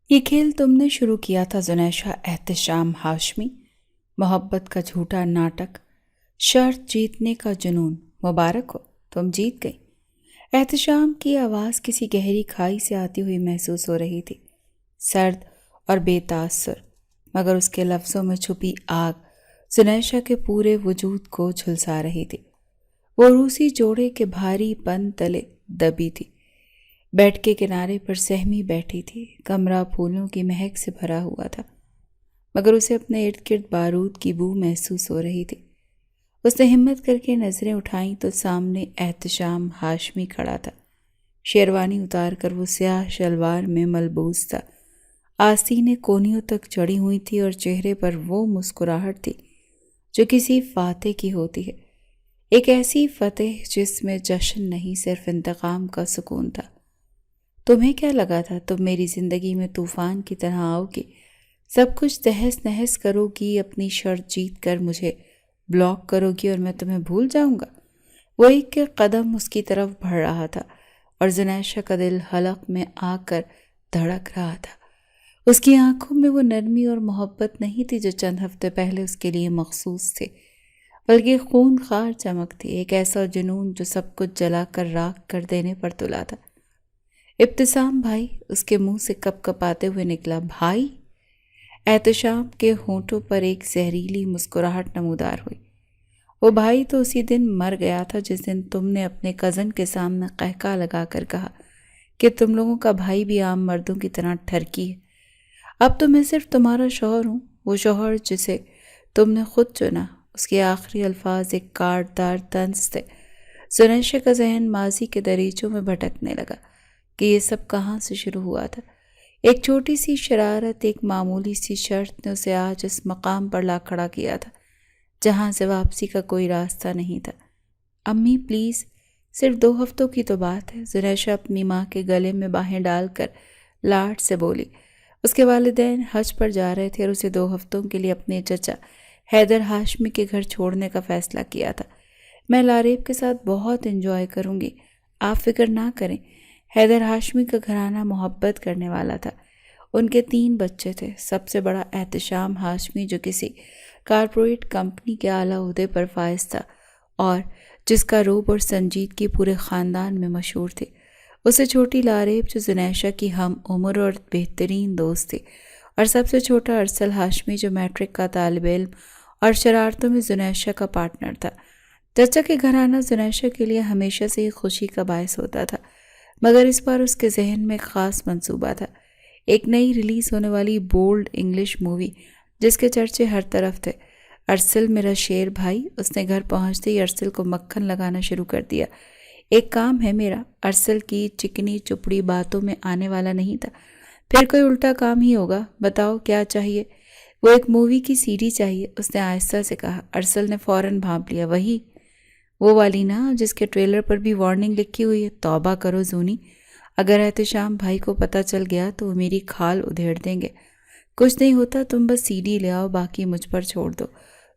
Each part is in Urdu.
یہ کھیل تم نے شروع کیا تھا زنیشہ احتشام ہاشمی، محبت کا جھوٹا ناٹک، شرط جیتنے کا جنون، مبارک ہو تم جیت گئی۔ احتشام کی آواز کسی گہری کھائی سے آتی ہوئی محسوس ہو رہی تھی، سرد اور بے تاثر، مگر اس کے لفظوں میں چھپی آگ زنیشہ کے پورے وجود کو جھلسا رہی تھی۔ وہ روسی جوڑے کے بھاری پن تلے دبی تھی، بیڈ کے کنارے پر سہمی بیٹھی تھی۔ کمرہ پھولوں کی مہک سے بھرا ہوا تھا، مگر اسے اپنے ارد گرد بارود کی بو محسوس ہو رہی تھی۔ اس نے ہمت کر کے نظریں اٹھائیں تو سامنے احتشام ہاشمی کھڑا تھا۔ شیروانی اتار کر وہ سیاہ شلوار میں ملبوس تھا، آستینیں کونیوں تک چڑھی ہوئی تھی اور چہرے پر وہ مسکراہٹ تھی جو کسی فاتح کی ہوتی ہے، ایک ایسی فتح جس میں جشن نہیں صرف انتقام کا سکون تھا۔ تمہیں کیا لگا تھا تم میری زندگی میں طوفان کی طرح آؤ گی، سب کچھ تہس نہس کرو گی، اپنی شرط جیت کر مجھے بلاک کرو گی اور میں تمہیں بھول جاؤں گا؟ وہ ایک قدم اس کی طرف بڑھ رہا تھا اور زنیشہ کا دل حلق میں آ کر دھڑک رہا تھا۔ اس کی آنکھوں میں وہ نرمی اور محبت نہیں تھی جو چند ہفتے پہلے اس کے لیے مخصوص تھے، بلکہ خون خوار چمک تھی، ایک ایسا جنون جو سب کچھ جلا کر راکھ کر دینے پر تلا تھا۔ ابتسام بھائی، اس کے منہ سے کپ کپاتے ہوئے نکلا۔ بھائی؟ احتشام کے ہونٹوں پر ایک زہریلی مسکراہٹ نمودار ہوئی۔ وہ بھائی تو اسی دن مر گیا تھا جس دن تم نے اپنے کزن کے سامنے قہقہ لگا کر کہا کہ تم لوگوں کا بھائی بھی عام مردوں کی طرح ٹھرکی ہے۔ اب تو میں صرف تمہارا شوہر ہوں، وہ شوہر جسے تم نے خود چنا۔ اس کے آخری الفاظ ایک کاٹ دار طنز تھے۔ زنیشہ کا ذہن ماضی کے دریچوں میں بھٹکنے لگا کہ یہ سب کہاں سے شروع ہوا تھا۔ ایک چھوٹی سی شرارت، ایک معمولی سی شرط نے اسے آج اس مقام پر لا کھڑا کیا تھا جہاں سے واپسی کا کوئی راستہ نہیں تھا۔ امی پلیز، صرف 2 ہفتوں کی تو بات ہے، زنیشہ اپنی ماں کے گلے میں باہیں ڈال کر لاڈ سے بولی۔ اس کے والدین حج پر جا رہے تھے اور اسے 2 ہفتوں کے لیے اپنے چچا حیدر ہاشمی کے گھر چھوڑنے کا فیصلہ کیا تھا۔ میں لاریب کے ساتھ بہت انجوائے کروں گی، آپ فکر نہ کریں۔ حیدر ہاشمی کا گھرانہ محبت کرنے والا تھا۔ ان کے 3 بچے تھے، سب سے بڑا احتشام ہاشمی جو کسی کارپوریٹ کمپنی کے اعلیٰ عہدے پر فائز تھا اور جس کا روب اور سنجیدگی پورے خاندان میں مشہور تھی۔ اسے چھوٹی لاریب جو زنیشہ کی ہم عمر اور بہترین دوست تھی، اور سب سے چھوٹا ارسل ہاشمی جو میٹرک کا طالب علم اور شرارتوں میں زنیشہ کا پارٹنر تھا۔ چچا کے گھرانہ زنیشہ کے لیے ہمیشہ سے ہی خوشی کا باعث ہوتا تھا، مگر اس بار اس کے ذہن میں ایک خاص منصوبہ تھا، ایک نئی ریلیز ہونے والی بولڈ انگلش مووی جس کے چرچے ہر طرف تھے۔ ارسل میرا شیر بھائی، اس نے گھر پہنچتے ہی ارسل کو مکھن لگانا شروع کر دیا۔ ایک کام ہے میرا، ارسل کی چکنی چپڑی باتوں میں آنے والا نہیں تھا۔ پھر کوئی الٹا کام ہی ہوگا، بتاؤ کیا چاہیے؟ وہ ایک مووی کی سی ڈی چاہیے، اس نے آہستہ سے کہا۔ ارسل نے فوراً بھانپ لیا، وہی وہ والی نا جس کے ٹریلر پر بھی وارننگ لکھی ہوئی ہے؟ توبہ کرو زونی، اگر احتشام بھائی کو پتہ چل گیا تو وہ میری کھال ادھیڑ دیں گے۔ کچھ نہیں ہوتا، تم بس سی ڈی لے آؤ، باقی مجھ پر چھوڑ دو،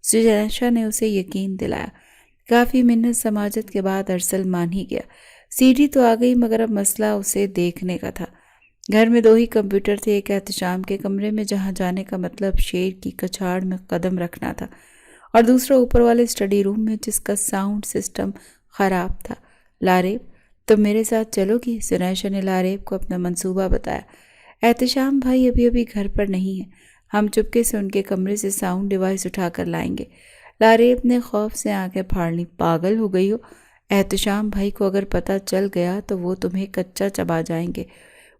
زنیشہ نے اسے یقین دلایا۔ کافی منت سماجت کے بعد ارسل مان ہی گیا۔ سی ڈی تو آ گئی، مگر اب مسئلہ اسے دیکھنے کا تھا۔ گھر میں 2 ہی کمپیوٹر تھے، ایک احتشام کے کمرے میں جہاں جانے کا مطلب شیر کی کچھاڑ میں قدم رکھنا تھا، اور دوسرا اوپر والے اسٹڈی روم میں جس کا ساؤنڈ سسٹم خراب تھا۔ لاریب، تم میرے ساتھ چلو گی؟ زنیشہ نے لاریب کو اپنا منصوبہ بتایا۔ احتشام بھائی ابھی گھر پر نہیں ہے، ہم چپکے سے ان کے کمرے سے ساؤنڈ ڈیوائس اٹھا کر لائیں گے۔ لاریب نے خوف سے آنکھیں پھاڑ لیں۔ پاگل ہو گئی ہو؟ احتشام بھائی کو اگر پتہ چل گیا تو وہ تمہیں کچا چبا جائیں گے،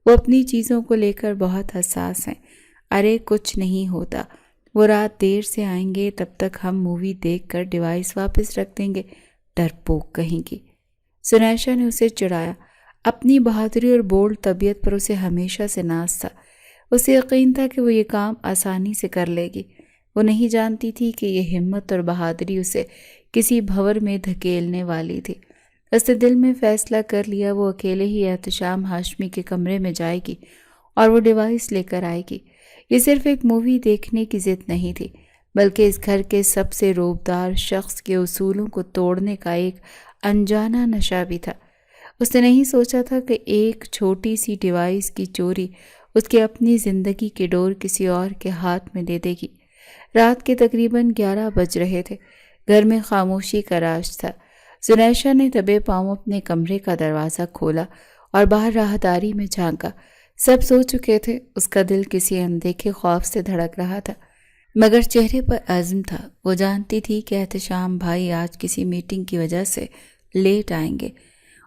وہ اپنی چیزوں کو لے کر بہت حساس ہیں۔ ارے کچھ نہیں ہوتا، وہ رات دیر سے آئیں گے، تب تک ہم مووی دیکھ کر ڈیوائس واپس رکھ دیں گے، ڈرپوک کہیں گی۔ زنیشہ نے اسے چڑھایا۔ اپنی بہادری اور بولڈ طبیعت پر اسے ہمیشہ سے ناز تھا۔ اسے یقین تھا کہ وہ یہ کام آسانی سے کر لے گی۔ وہ نہیں جانتی تھی کہ یہ ہمت اور بہادری اسے کسی بھنور میں دھکیلنے والی تھی۔ اس نے دل میں فیصلہ کر لیا، وہ اکیلے ہی احتشام ہاشمی کے کمرے میں جائے گی اور وہ ڈیوائس لے کر آئے گی۔ یہ صرف ایک مووی دیکھنے کی ضد نہیں تھی، بلکہ اس گھر کے سب سے روبدار شخص کے اصولوں کو توڑنے کا ایک انجانہ نشہ بھی تھا۔ اس نے نہیں سوچا تھا کہ ایک چھوٹی سی ڈیوائس کی چوری اس کی اپنی زندگی کی ڈور کسی اور کے ہاتھ میں دے دے گی۔ رات کے تقریباً 11 بج رہے تھے۔ گھر میں خاموشی کا راج تھا۔ زنیشا نے دبے پاؤں اپنے کمرے کا دروازہ کھولا اور باہر راہداری میں جھانکا۔ سب سو چکے تھے۔ اس کا دل کسی اندیکھے خوف سے دھڑک رہا تھا، مگر چہرے پر عزم تھا۔ وہ جانتی تھی کہ احتشام بھائی آج کسی میٹنگ کی وجہ سے لیٹ آئیں گے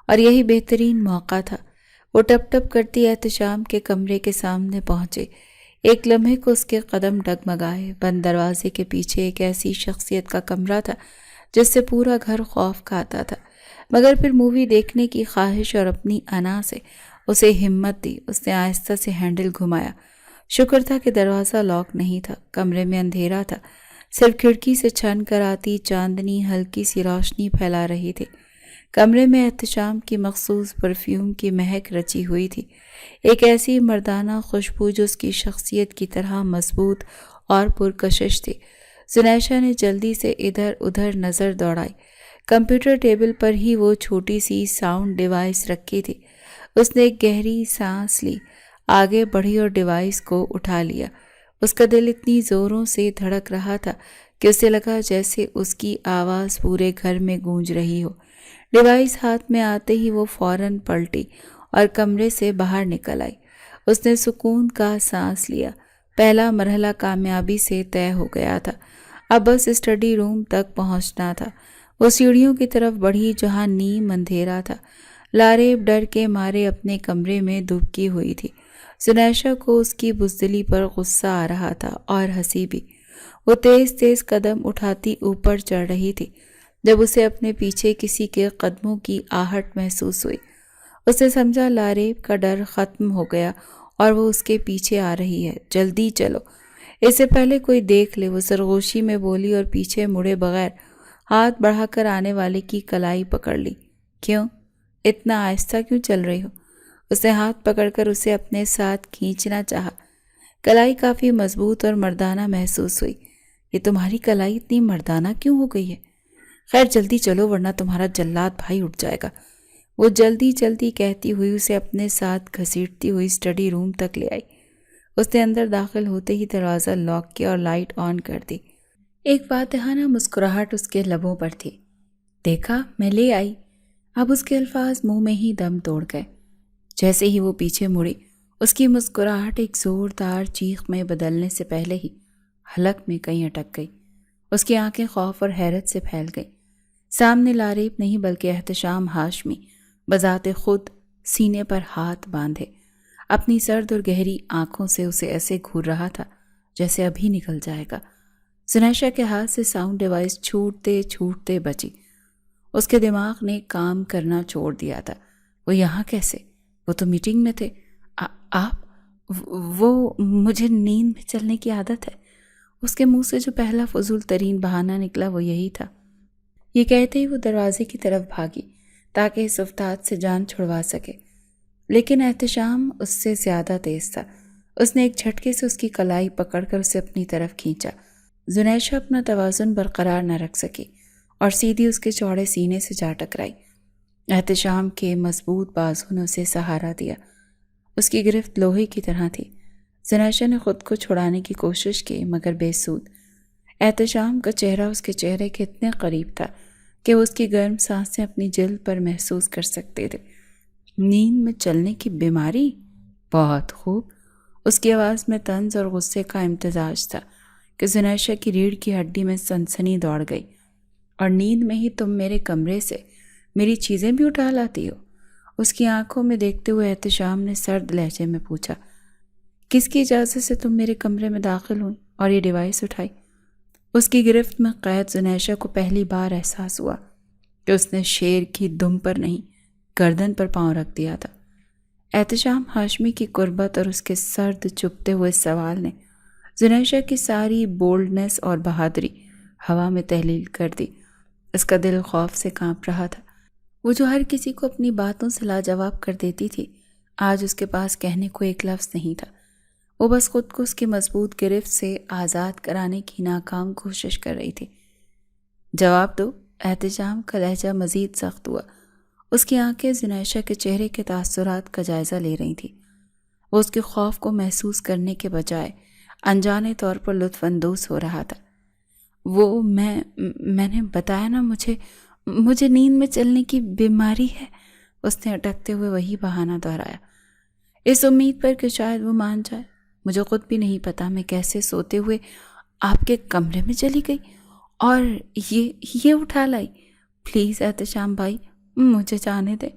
اور یہی بہترین موقع تھا۔ وہ ٹپ ٹپ کرتی احتشام کے کمرے کے سامنے پہنچے۔ ایک لمحے کو اس کے قدم ڈگمگائے۔ بند دروازے کے پیچھے ایک ایسی شخصیت کا کمرہ تھا جس سے پورا گھر خوف کھاتا تھا، مگر پھر مووی دیکھنے کی خواہش اور اپنی انا سے اسے ہمت دی۔ اس نے آہستہ سے ہینڈل گھمایا۔ شکر تھا کہ دروازہ لاک نہیں تھا۔ کمرے میں اندھیرا تھا، صرف کھڑکی سے چھن کر آتی چاندنی ہلکی سی روشنی پھیلا رہی تھی۔ کمرے میں احتشام کی مخصوص پرفیوم کی مہک رچی ہوئی تھی، ایک ایسی مردانہ خوشبو جو اس کی شخصیت کی طرح مضبوط اور پرکشش تھی۔ زنیشا نے جلدی سے ادھر ادھر نظر دوڑائی۔ کمپیوٹر ٹیبل پر ہی وہ چھوٹی سی ساؤنڈ ڈیوائس رکھی تھی۔ اس نے ایک گہری سانس لی، آگے بڑھی اور ڈیوائس کو اٹھا لیا۔ اس کا دل اتنی زوروں سے دھڑک رہا تھا کہ اسے لگا جیسے اس کی آواز پورے گھر میں گونج رہی ہو۔ ڈیوائس ہاتھ میں آتے ہی وہ فوراً پلٹی اور کمرے سے باہر نکل آئی۔ اس نے سکون کا سانس لیا۔ پہلا مرحلہ کامیابی سے طے ہو گیا تھا۔ اب بس اسٹڈی روم تک پہنچنا تھا۔ وہ سیڑھیوں کی طرف بڑھی جہاں نیم اندھیرا تھا۔ لاریب ڈر کے مارے اپنے کمرے میں دبکی ہوئی تھی۔ زنیشا کو اس کی بزدلی پر غصہ آ رہا تھا اور ہنسی بھی۔ وہ تیز تیز قدم اٹھاتی اوپر چڑھ رہی تھی جب اسے اپنے پیچھے کسی کے قدموں کی آہٹ محسوس ہوئی۔ اس نے سمجھا لاریب کا ڈر ختم ہو گیا اور وہ اس کے پیچھے آ رہی ہے۔ جلدی چلو، اس سے پہلے کوئی دیکھ لے، وہ سرگوشی میں بولی اور پیچھے مڑے بغیر ہاتھ بڑھا کر آنے والے کی کلائی پکڑ لی۔ کیوں؟ اتنا آہستہ کیوں چل رہی ہو؟ اس نے ہاتھ پکڑ کر اسے اپنے ساتھ کھینچنا چاہا۔ کلائی کافی مضبوط اور مردانہ محسوس ہوئی۔ یہ تمہاری کلائی اتنی مردانہ کیوں ہو گئی ہے؟ خیر جلدی چلو ورنہ تمہارا جلاد بھائی اٹھ جائے گا۔ وہ جلدی جلدی کہتی ہوئی اسے اپنے ساتھ گھسیٹتی ہوئی اسٹڈی روم تک لے آئی۔ اس نے اندر داخل ہوتے ہی دروازہ لاک کیا اور لائٹ آن کر دی۔ ایک فاتحانہ مسکراہٹ اس کے لبوں پر تھی۔ دیکھا، میں لے آئی۔ اب اس کے الفاظ منہ میں ہی دم توڑ گئے۔ جیسے ہی وہ پیچھے مڑی، اس کی مسکراہٹ ایک زوردار چیخ میں بدلنے سے پہلے ہی حلق میں کہیں اٹک گئی۔ اس کی آنکھیں خوف اور حیرت سے پھیل گئی۔ سامنے لاریب نہیں بلکہ احتشام ہاشمی بذات خود سینے پر ہاتھ باندھے اپنی سرد اور گہری آنکھوں سے اسے ایسے گھور رہا تھا جیسے ابھی نکل جائے گا۔ زنیشا کے ہاتھ سے ساؤنڈ ڈیوائس چھوٹتے چھوٹتے بچی۔ اس کے دماغ نے کام کرنا چھوڑ دیا تھا۔ وہ یہاں کیسے؟ وہ تو میٹنگ میں تھے۔ آپ؟ وہ مجھے نیند میں چلنے کی عادت ہے۔ اس کے منہ سے جو پہلا فضول ترین بہانہ نکلا وہ یہی تھا۔ یہ کہتے ہی وہ دروازے کی طرف بھاگی تاکہ اس افتاد سے جان چھڑوا سکے، لیکن احتشام اس سے زیادہ تیز تھا۔ اس نے ایک جھٹکے سے اس کی کلائی پکڑ کر اسے اپنی طرف کھینچا۔ زنیشا اپنا توازن برقرار نہ رکھ سکی اور سیدھی اس کے چوڑے سینے سے جا ٹکرائی۔ احتشام کے مضبوط بازو نے اسے سہارا دیا۔ اس کی گرفت لوہے کی طرح تھی۔ زنیشا نے خود کو چھڑانے کی کوشش کی مگر بے سود۔ احتشام کا چہرہ اس کے چہرے کے اتنے قریب تھا کہ وہ اس کی گرم سانسیں اپنی جلد پر محسوس کر سکتے تھے۔ نیند میں چلنے کی بیماری؟ بہت خوب۔ اس کی آواز میں طنز اور غصے کا امتزاج تھا کہ زنیشا کی ریڑھ کی ہڈی میں سنسنی دوڑ گئی۔ اور نیند میں ہی تم میرے کمرے سے میری چیزیں بھی اٹھا لاتی ہو؟ اس کی آنکھوں میں دیکھتے ہوئے احتشام نے سرد لہجے میں پوچھا۔ کس کی اجازت سے تم میرے کمرے میں داخل ہوئی اور یہ ڈیوائس اٹھائی؟ اس کی گرفت میں قید زنیشا کو پہلی بار احساس ہوا کہ اس نے شیر کی دم پر نہیں گردن پر پاؤں رکھ دیا تھا۔ احتشام ہاشمی کی قربت اور اس کے سرد چپتے ہوئے سوال نے زنیشا کی ساری بولڈنس اور بہادری ہوا میں تحلیل کر دی۔ اس کا دل خوف سے کانپ رہا تھا۔ وہ جو ہر کسی کو اپنی باتوں سے لاجواب کر دیتی تھی، آج اس کے پاس کہنے کو ایک لفظ نہیں تھا۔ وہ بس خود کو اس کی مضبوط گرفت سے آزاد کرانے کی ناکام کوشش کر رہی تھی۔ جواب دو۔ احتشام کا لہجہ مزید سخت ہوا۔ اس کی آنکھیں زنیشا کے چہرے کے تاثرات کا جائزہ لے رہی تھیں۔ وہ اس کے خوف کو محسوس کرنے کے بجائے انجانے طور پر لطف اندوز ہو رہا تھا۔ وہ میں نے بتایا نا، مجھے نیند میں چلنے کی بیماری ہے، اس نے اٹکتے ہوئے وہی بہانہ دہرایا، اس امید پر کہ شاید وہ مان جائے۔ مجھے خود بھی نہیں پتا میں کیسے سوتے ہوئے آپ کے کمرے میں چلی گئی اور یہ اٹھا لائی۔ پلیز احتشام بھائی، مجھے جانے دیں۔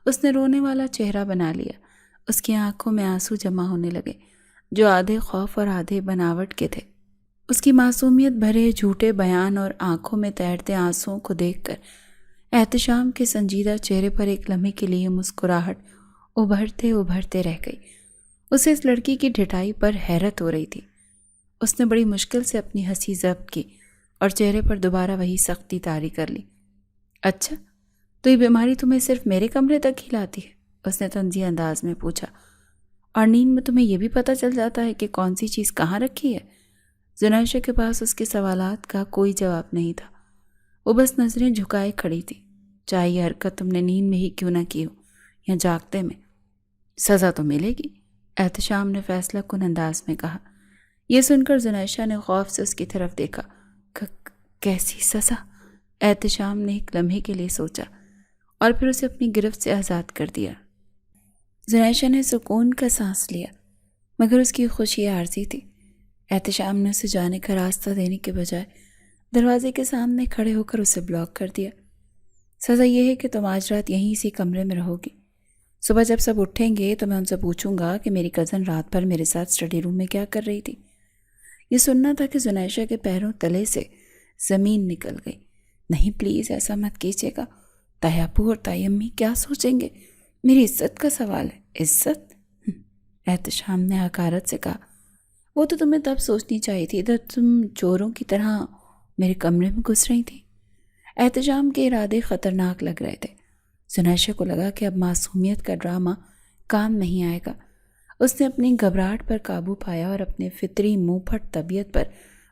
اس نے رونے والا چہرہ بنا لیا۔ اس کی آنکھوں میں آنسو جمع ہونے لگے جو آدھے خوف اور آدھے بناوٹ کے تھے۔ اس کی معصومیت بھرے جھوٹے بیان اور آنکھوں میں تیرتے آنسوؤں کو دیکھ کر احتشام کے سنجیدہ چہرے پر ایک لمحے کے لیے مسکراہٹ ابھرتے رہ گئی۔ اسے اس لڑکی کی ڈھٹائی پر حیرت ہو رہی تھی۔ اس نے بڑی مشکل سے اپنی ہنسی ضبط کی اور چہرے پر دوبارہ وہی سختی طاری کر لی۔ اچھا، تو یہ بیماری تمہیں صرف میرے کمرے تک ہی لاتی ہے؟ اس نے طنزی انداز میں پوچھا۔ اور نیند میں تمہیں یہ بھی پتہ چل جاتا ہے کہ کون سی چیز کہاں رکھی ہے؟ زنیشہ کے پاس اس کے سوالات کا کوئی جواب نہیں تھا۔ وہ بس نظریں جھکائے کھڑی تھی۔ چاہے یہ حرکت تم نے نیند میں ہی کیوں نہ کی ہو یا جاگتے میں، سزا تو ملے گی، احتشام نے فیصلہ کن انداز میں کہا۔ یہ سن کر زنیشہ نے خوف سے اس کی طرف دیکھا۔ کیسی سزا؟ احتشام نے ایک لمحے کے لیے سوچا اور پھر اسے اپنی گرفت سے آزاد کر دیا۔ زنیشہ نے سکون کا سانس لیا، مگر اس کی خوشی عارضی تھی۔ احتشام نے اسے جانے کا راستہ دینے کے بجائے دروازے کے سامنے کھڑے ہو کر اسے بلاک کر دیا۔ سزا یہ ہے کہ تم آج رات یہیں اسی کمرے میں رہو گی۔ صبح جب سب اٹھیں گے تو میں ان سے پوچھوں گا کہ میری کزن رات بھر میرے ساتھ اسٹڈی روم میں کیا کر رہی تھی۔ یہ سننا تھا کہ زنیشہ کے پیروں تلے سے زمین نکل گئی۔ نہیں پلیز ایسا مت کیجیے گا، تائی ابو اور تائی امی کیا سوچیں گے؟ میری عزت کا سوال ہے۔ عزت؟ احتشام نے حقارت سے کہا۔ وہ تو تمہیں تب سوچنی چاہیے تھی جب تم چوروں کی طرح میرے کمرے میں گھس رہی تھی۔ احتشام کے ارادے خطرناک لگ رہے تھے۔ زنیشہ کو لگا کہ اب معصومیت کا ڈرامہ کام نہیں آئے گا۔ اس نے اپنی گھبراہٹ پر قابو پایا اور اپنے فطری منہ پھٹ طبیعت پر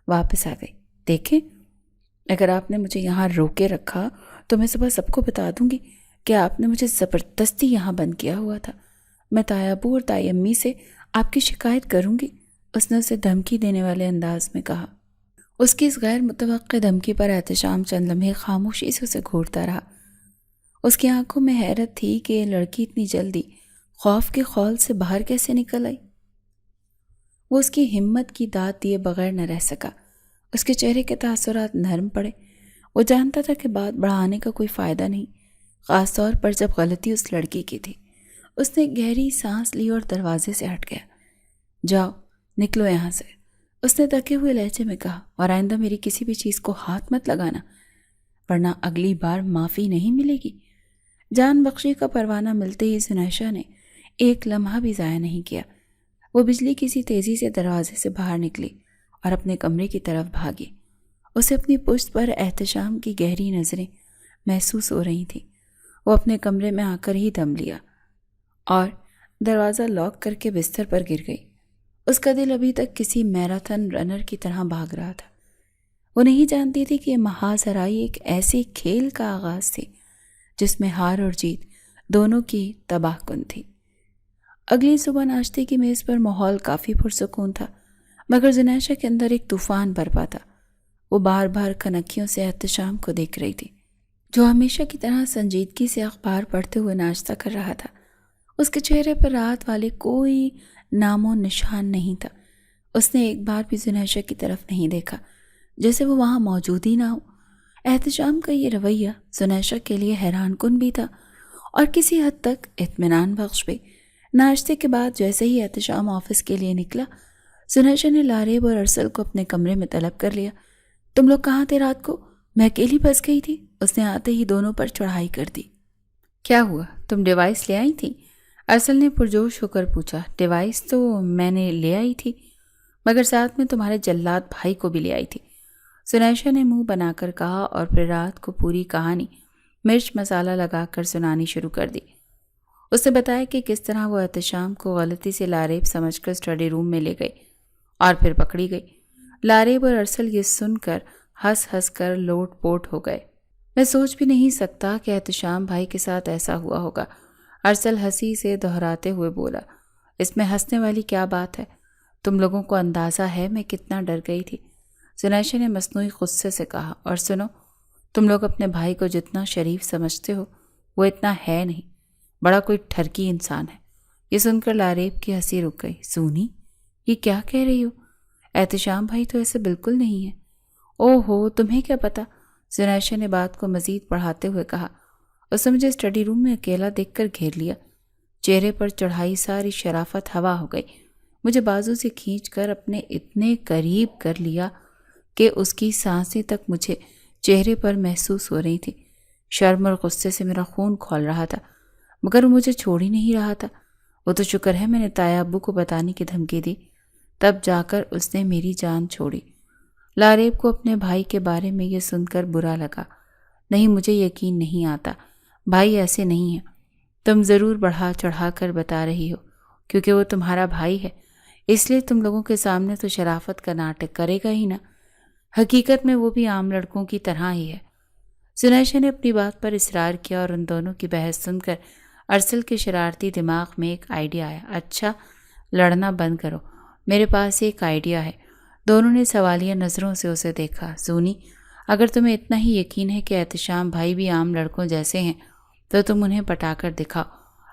واپس آ گئی۔ دیکھیں، اگر آپ نے مجھے یہاں روکے رکھا تو میں صبح سب کو بتا دوں گی کہ آپ نے مجھے زبردستی یہاں بند کیا ہوا تھا۔ میں تائی ابو اور تائی امی سے آپ کی شکایت کروں گی، اس نے اسے دھمکی دینے والے انداز میں کہا۔ اس کی اس غیر متوقع دھمکی پر احتشام چند لمحے خاموشی سے اسے گھورتا رہا۔ اس کی آنکھوں میں حیرت تھی کہ یہ لڑکی اتنی جلدی خوف کے خول سے باہر کیسے نکل آئی۔ وہ اس کی ہمت کی داد دیے بغیر نہ رہ سکا۔ اس کے چہرے کے تاثرات نرم پڑے۔ وہ جانتا تھا کہ بات بڑھانے کا کوئی فائدہ نہیں، خاص طور پر جب غلطی اس لڑکی کی تھی۔ اس نے گہری سانس لی اور دروازے سے ہٹ گیا۔ جاؤ، نکلو یہاں سے، اس نے تکے ہوئے لہجے میں کہا، اور آئندہ میری کسی بھی چیز کو ہاتھ مت لگانا، ورنہ اگلی بار معافی نہیں ملے گی۔ جان بخشی کا پروانہ ملتے ہی زنیشہ نے ایک لمحہ بھی ضائع نہیں کیا۔ وہ بجلی کسی تیزی سے دروازے سے باہر نکلی اور اپنے کمرے کی طرف بھاگی۔ اسے اپنی پشت پر احتشام کی گہری نظریں محسوس ہو رہی تھیں۔ وہ اپنے کمرے میں آ کر ہی دم لیا اور دروازہ لاک کر کے بستر پر گر گئی۔ اس کا دل ابھی تک کسی میراتھن رنر کی طرح بھاگ رہا تھا۔ وہ نہیں جانتی تھی کہ یہ محاذ ہرائی ایک ایسے کھیل کا آغاز تھی جس میں ہار اور جیت دونوں کی تباہ کن تھی۔ اگلی صبح ناشتے کی میز پر ماحول کافی پرسکون تھا، مگر زنیشہ کے اندر ایک طوفان برپا تھا۔ وہ بار بار کھنکیوں سے احتشام کو دیکھ رہی تھی، جو ہمیشہ کی طرح سنجیدگی سے اخبار پڑھتے ہوئے ناشتہ کر رہا تھا۔ اس کے چہرے پر راحت والے کوئی نام و نشان نہیں تھا۔ اس نے ایک بار بھی زنیشہ کی طرف نہیں دیکھا، جیسے وہ وہاں موجود ہی نہ ہو۔ احتشام کا یہ رویہ زنیشہ کے لیے حیران کن بھی تھا اور کسی حد تک اطمینان بخش بھی۔ ناشتے کے بعد جیسے ہی احتشام آفس کے لیے نکلا، زنیشہ نے لاریب اور ارسل کو اپنے کمرے میں طلب کر لیا۔ تم لوگ کہاں تھے رات کو؟ میں اکیلی پھنس گئی تھی، اس نے آتے ہی دونوں پر چڑھائی کر دی۔ کیا ہوا، تم ڈیوائس لے آئی تھی؟ ارسل نے پرجوش ہو کر پوچھا۔ ڈیوائس تو میں نے لے آئی تھی، مگر ساتھ میں تمہارے جلاد بھائی کو بھی لے آئی تھی، زنیشہ نے منہ بنا کر کہا اور پھر رات کو پوری کہانی مرچ مسالہ لگا کر سنانی شروع کر دی۔ اس نے بتایا کہ کس طرح وہ احتشام کو غلطی سے لاریب سمجھ کر اسٹڈی روم میں لے گئی اور پھر پکڑی گئی۔ لاریب اور ارسل یہ سن کر ہنس ہنس کر لوٹ پوٹ ہو گئے۔ میں سوچ بھی نہیں سکتا کہ احتشام بھائی کے ساتھ ایسا ہوا ہوگا، ارسل ہنسی سے دہراتے ہوئے بولا۔ اس میں ہنسنے والی کیا بات ہے؟ تم لوگوں کو اندازہ ہے میں کتنا ڈر گئی تھی، زنیشا نے مصنوعی غصے سے کہا۔ اور سنو، تم لوگ اپنے بھائی کو جتنا شریف سمجھتے ہو وہ اتنا ہے نہیں، بڑا کوئی ٹھرکی انسان ہے۔ یہ سن کر لاریب کی ہنسی رک گئی۔ سونی، یہ کیا کہہ رہی ہو؟ احتشام بھائی تو ایسے بالکل نہیں ہے۔ او ہو، تمہیں کیا پتا؟ زنیشا نے بات کو مزید بڑھاتے ہوئے کہا۔ اس نے مجھے اسٹڈی روم میں اکیلا دیکھ کر گھیر لیا، چہرے پر چڑھائی ساری شرافت ہوا ہو گئی، مجھے بازو سے کھینچ کر اپنے اتنے قریب کر لیا کہ اس کی سانسیں تک مجھے چہرے پر محسوس ہو رہی تھی۔ شرم اور غصے سے میرا خون کھول رہا تھا، مگر وہ مجھے چھوڑ ہی نہیں رہا تھا۔ وہ تو شکر ہے میں نے تایا ابو کو بتانے کی دھمکی دی، تب جا کر اس نے میری جان چھوڑی۔ لاریب کو اپنے بھائی کے بارے میں یہ سن کر برا لگا۔ نہیں، مجھے یقین نہیں آتا، بھائی ایسے نہیں ہیں۔ تم ضرور بڑھا چڑھا کر بتا رہی ہو، کیونکہ وہ تمہارا بھائی ہے، اس لیے تم لوگوں کے سامنے تو شرافت کا ناٹک کرے گا ہی نا۔ حقیقت میں وہ بھی عام لڑکوں کی طرح ہی ہے۔ زنیشا نے اپنی بات پر اصرار کیا اور ان دونوں کی بحث سن کر ارسل کے شرارتی دماغ میں ایک آئیڈیا آیا۔ اچھا، لڑنا بند کرو، میرے پاس ایک آئیڈیا ہے۔ دونوں نے سوالیہ نظروں سے اسے دیکھا۔ سونی، اگر تمہیں اتنا ہی یقین ہے کہ احتشام بھائی بھی عام لڑکوں جیسے ہیں تو تم انہیں پٹا کر دکھاؤ۔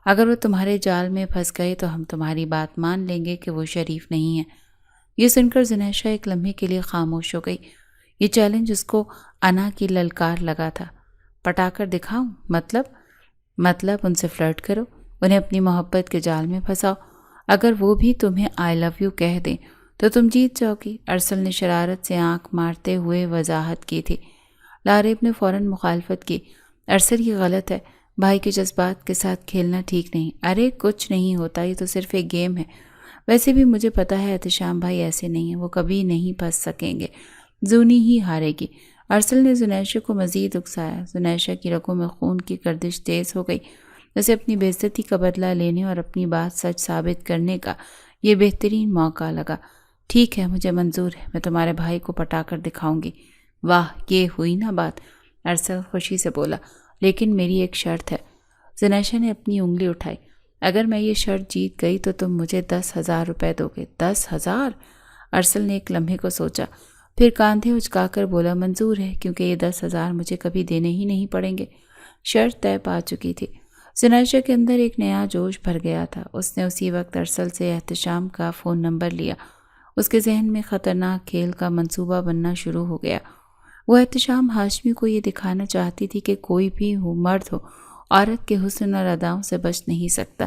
اگر وہ تمہارے جال میں پھنس گئے تو ہم تمہاری بات مان لیں گے کہ وہ شریف نہیں ہیں۔ یہ سن کر زنیشا ایک لمحے کے لیے خاموش ہو گئی۔ یہ چیلنج اس کو انا کی للکار لگا تھا۔ پٹا کر دکھاؤں؟ مطلب ان سے فلرٹ کرو، انہیں اپنی محبت کے جال میں پھنساؤ۔ اگر وہ بھی تمہیں آئی لو یو کہہ دیں تو تم جیت جاؤ گی، ارسل نے شرارت سے آنکھ مارتے ہوئے وضاحت کی تھی۔ لاریب نے فوراً مخالفت کی۔ ارسل، یہ غلط ہے، بھائی کے جذبات کے ساتھ کھیلنا ٹھیک نہیں۔ ارے کچھ نہیں ہوتا، یہ تو صرف ایک گیم ہے۔ ویسے بھی مجھے پتا ہے احتشام بھائی ایسے نہیں ہیں، وہ کبھی نہیں پھنس سکیں گے، زونی ہی ہارے گی۔ ارسل نے زنیشا کو مزید اکسایا۔ زنیشا کی رگوں میں خون کی گردش تیز ہو گئی۔ اسے اپنی بے عزتی کا بدلہ لینے اور اپنی بات سچ ثابت کرنے کا یہ بہترین موقع لگا۔ ٹھیک ہے، مجھے منظور ہے، میں تمہارے بھائی کو پٹا کر دکھاؤں گی۔ واہ، یہ ہوئی نا بات، ارسل خوشی سے بولا۔ لیکن میری ایک شرط ہے۔ زنیشا نے اپنی انگلی اٹھائی۔ اگر میں یہ شرط جیت گئی تو تم مجھے 10,000 روپے دو گے۔ 10,000؟ ارسل نے ایک لمحے کو سوچا، پھر کاندھے اچکا کر بولا، منظور ہے، کیونکہ یہ 10,000 مجھے کبھی دینے ہی نہیں پڑیں گے۔ شرط طے پا چکی تھی۔ زنیشا کے اندر ایک نیا جوش بھر گیا تھا۔ اس نے اسی وقت ارسل سے احتشام کا فون نمبر لیا۔ اس کے ذہن میں خطرناک کھیل کا منصوبہ بننا شروع ہو گیا۔ وہ احتشام ہاشمی کو یہ دکھانا چاہتی تھی کہ کوئی بھی ہو، مرد ہو، عورت کے حسن اور اداؤں سے بچ نہیں سکتا۔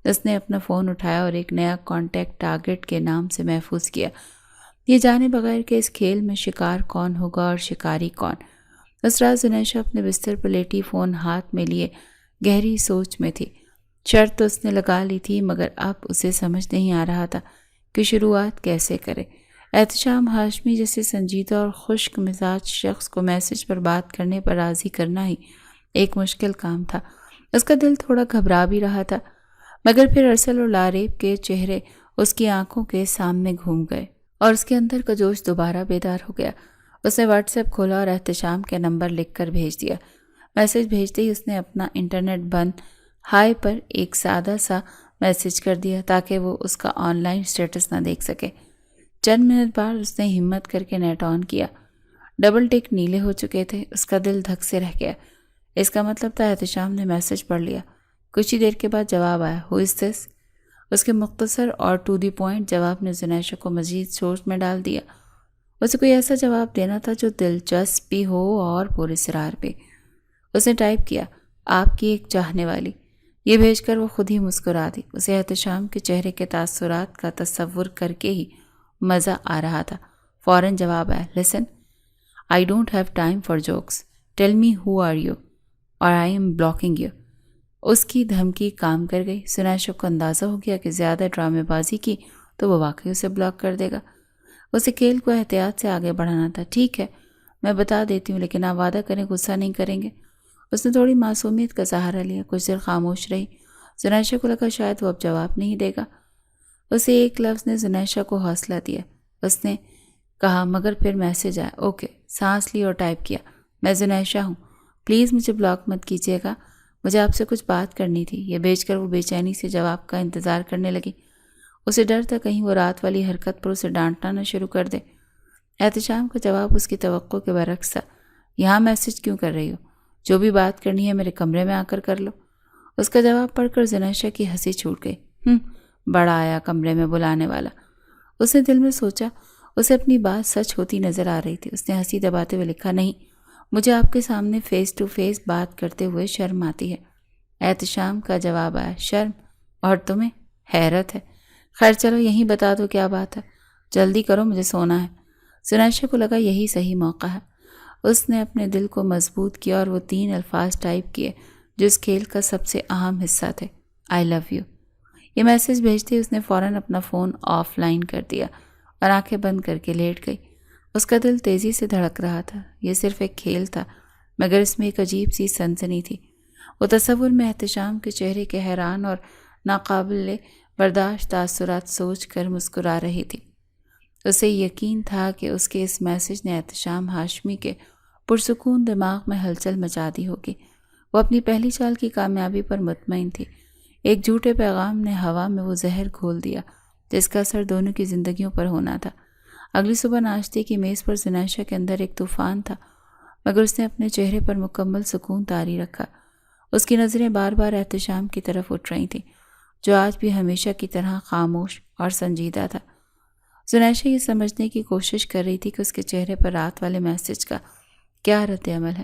اس نے اپنا فون اٹھایا اور ایک نیا کانٹیکٹ ٹارگٹ کے نام سے محفوظ کیا، یہ جانے بغیر کہ اس کھیل میں شکار کون ہوگا اور شکاری کون۔ اس رات زنیشا اپنے بستر پر لیٹی فون ہاتھ میں لیے گہری سوچ میں تھی۔ شرط تو اس نے لگا لی تھی، مگر اب اسے سمجھ نہیں آ رہا تھا کہ شروعات کیسے کرے۔ احتشام ہاشمی جیسے سنجیدہ اور خشک مزاج شخص کو میسج پر بات کرنے پر راضی کرنا ہی ایک مشکل کام تھا۔ اس کا دل تھوڑا گھبرا بھی رہا تھا، مگر پھر ارسل اور لاریب کے چہرے اس کی آنکھوں کے سامنے گھوم گئے اور اس کے اندر کا جوش دوبارہ بیدار ہو گیا۔ اس نے واٹس ایپ کھولا اور احتشام کے نمبر لکھ کر بھیج دیا۔ میسج بھیجتے ہی اس نے اپنا انٹرنیٹ بند ہائی پر ایک سادہ سا میسج کر دیا تاکہ وہ اس کا آن لائن سٹیٹس نہ دیکھ سکے۔ چند منٹ بعد اس نے ہمت کر کے نیٹ آن کیا۔ ڈبل ٹک نیلے ہو چکے تھے۔ اس کا دل دھک سے رہ گیا۔ اس کا مطلب تھا احتشام نے میسج پڑھ لیا۔ کچھ ہی دیر کے بعد جواب آیا، ہو از دس؟ اس کے مختصر اور ٹو دی پوائنٹ جواب نے زنیشا کو مزید سوچ میں ڈال دیا۔ اسے کوئی ایسا جواب دینا تھا جو دلچسپ بھی ہو اور پراسرار بھی۔ اس نے ٹائپ کیا، آپ کی ایک چاہنے والی۔ یہ بھیج کر وہ خود ہی مسکرا دی۔ اسے احتشام کے چہرے کے تاثرات کا تصور کر کے ہی مزہ آ رہا تھا۔ فوراً جواب آیا، لسن، I don't have time for jokes. Tell me who are you or I am blocking you. اس کی دھمکی کام کر گئی۔ زنیشا کو اندازہ ہو گیا کہ زیادہ ڈرامے بازی کی تو وہ واقعی اسے بلاک کر دے گا۔ اسے کھیل کو احتیاط سے آگے بڑھانا تھا۔ ٹھیک ہے، میں بتا دیتی ہوں، لیکن آپ وعدہ کریں غصہ نہیں کریں گے۔ اس نے تھوڑی معصومیت کا سہارا لیا، کچھ دیر خاموش رہی۔ زنیشا کو لگا شاید وہ اب جواب نہیں دے گا۔ اسے ایک لفظ نے زنیشا کو حوصلہ دیا۔ اس نے کہا، مگر پھر میسج آیا، اوکے۔ سانس لی اور ٹائپ کیا، میں زنیشا ہوں، پلیز مجھے بلاک مت کیجیے گا، مجھے آپ سے کچھ بات کرنی تھی۔ یہ بھیج کر وہ بے چینی سے جواب کا انتظار کرنے لگی۔ اسے ڈر تھا کہیں وہ رات والی حرکت پر اسے ڈانٹنا نہ شروع کر دے۔ احتشام کا جواب اس کی توقع کے برعکس تھا۔ یہاں میسج کیوں کر رہی ہو؟ جو بھی بات کرنی ہے میرے کمرے میں آ کر لو۔ اس کا جواب پڑھ کر زنیشہ کی ہنسی چھوٹ گئی۔ بڑا آیا کمرے میں بلانے والا۔ اس نے دل میں سوچا، اسے اپنی بات سچ ہوتی نظر آ رہی تھی۔ اس نے ہنسی دباتے ہوئے لکھا، نہیں، مجھے آپ کے سامنے فیس ٹو فیس بات کرتے ہوئے شرم آتی ہے۔ احتشام کا جواب آیا، شرم؟ اور تمہیں؟ حیرت ہے۔ خیر چلو یہیں بتا دو کیا بات ہے، جلدی کرو مجھے سونا ہے۔ زنیشہ کو لگا یہی صحیح موقع ہے۔ اس نے اپنے دل کو مضبوط کیا اور وہ 3 الفاظ ٹائپ کیے جو اس کھیل کا سب سے اہم حصہ تھے، آئی لو یو۔ یہ میسج بھیجتے ہی اس نے فوراً اپنا فون آف لائن کر دیا اور آنکھیں بند کر کے لیٹ گئی۔ اس کا دل تیزی سے دھڑک رہا تھا۔ یہ صرف ایک کھیل تھا، مگر اس میں ایک عجیب سی سنسنی تھی۔ وہ تصور میں احتشام کے چہرے کے حیران اور ناقابل برداشت تاثرات سوچ کر مسکرا رہی تھی۔ اسے یقین تھا کہ اس کے اس میسج نے احتشام ہاشمی کے پرسکون دماغ میں ہلچل مچا دی ہوگی۔ وہ اپنی پہلی چال کی کامیابی پر مطمئن تھی۔ ایک جھوٹے پیغام نے ہوا میں وہ زہر گھول دیا جس کا اثر دونوں کی زندگیوں پر ہونا تھا۔ اگلی صبح ناشتے کی میز پر زنیشہ کے اندر ایک طوفان تھا، مگر اس نے اپنے چہرے پر مکمل سکون طاری رکھا۔ اس کی نظریں بار بار احتشام کی طرف اٹھ رہی تھیں، جو آج بھی ہمیشہ کی طرح خاموش اور سنجیدہ تھا۔ زنیشہ یہ سمجھنے کی کوشش کر رہی تھی کہ اس کے چہرے پر رات والے میسج کا کیا رد عمل ہے۔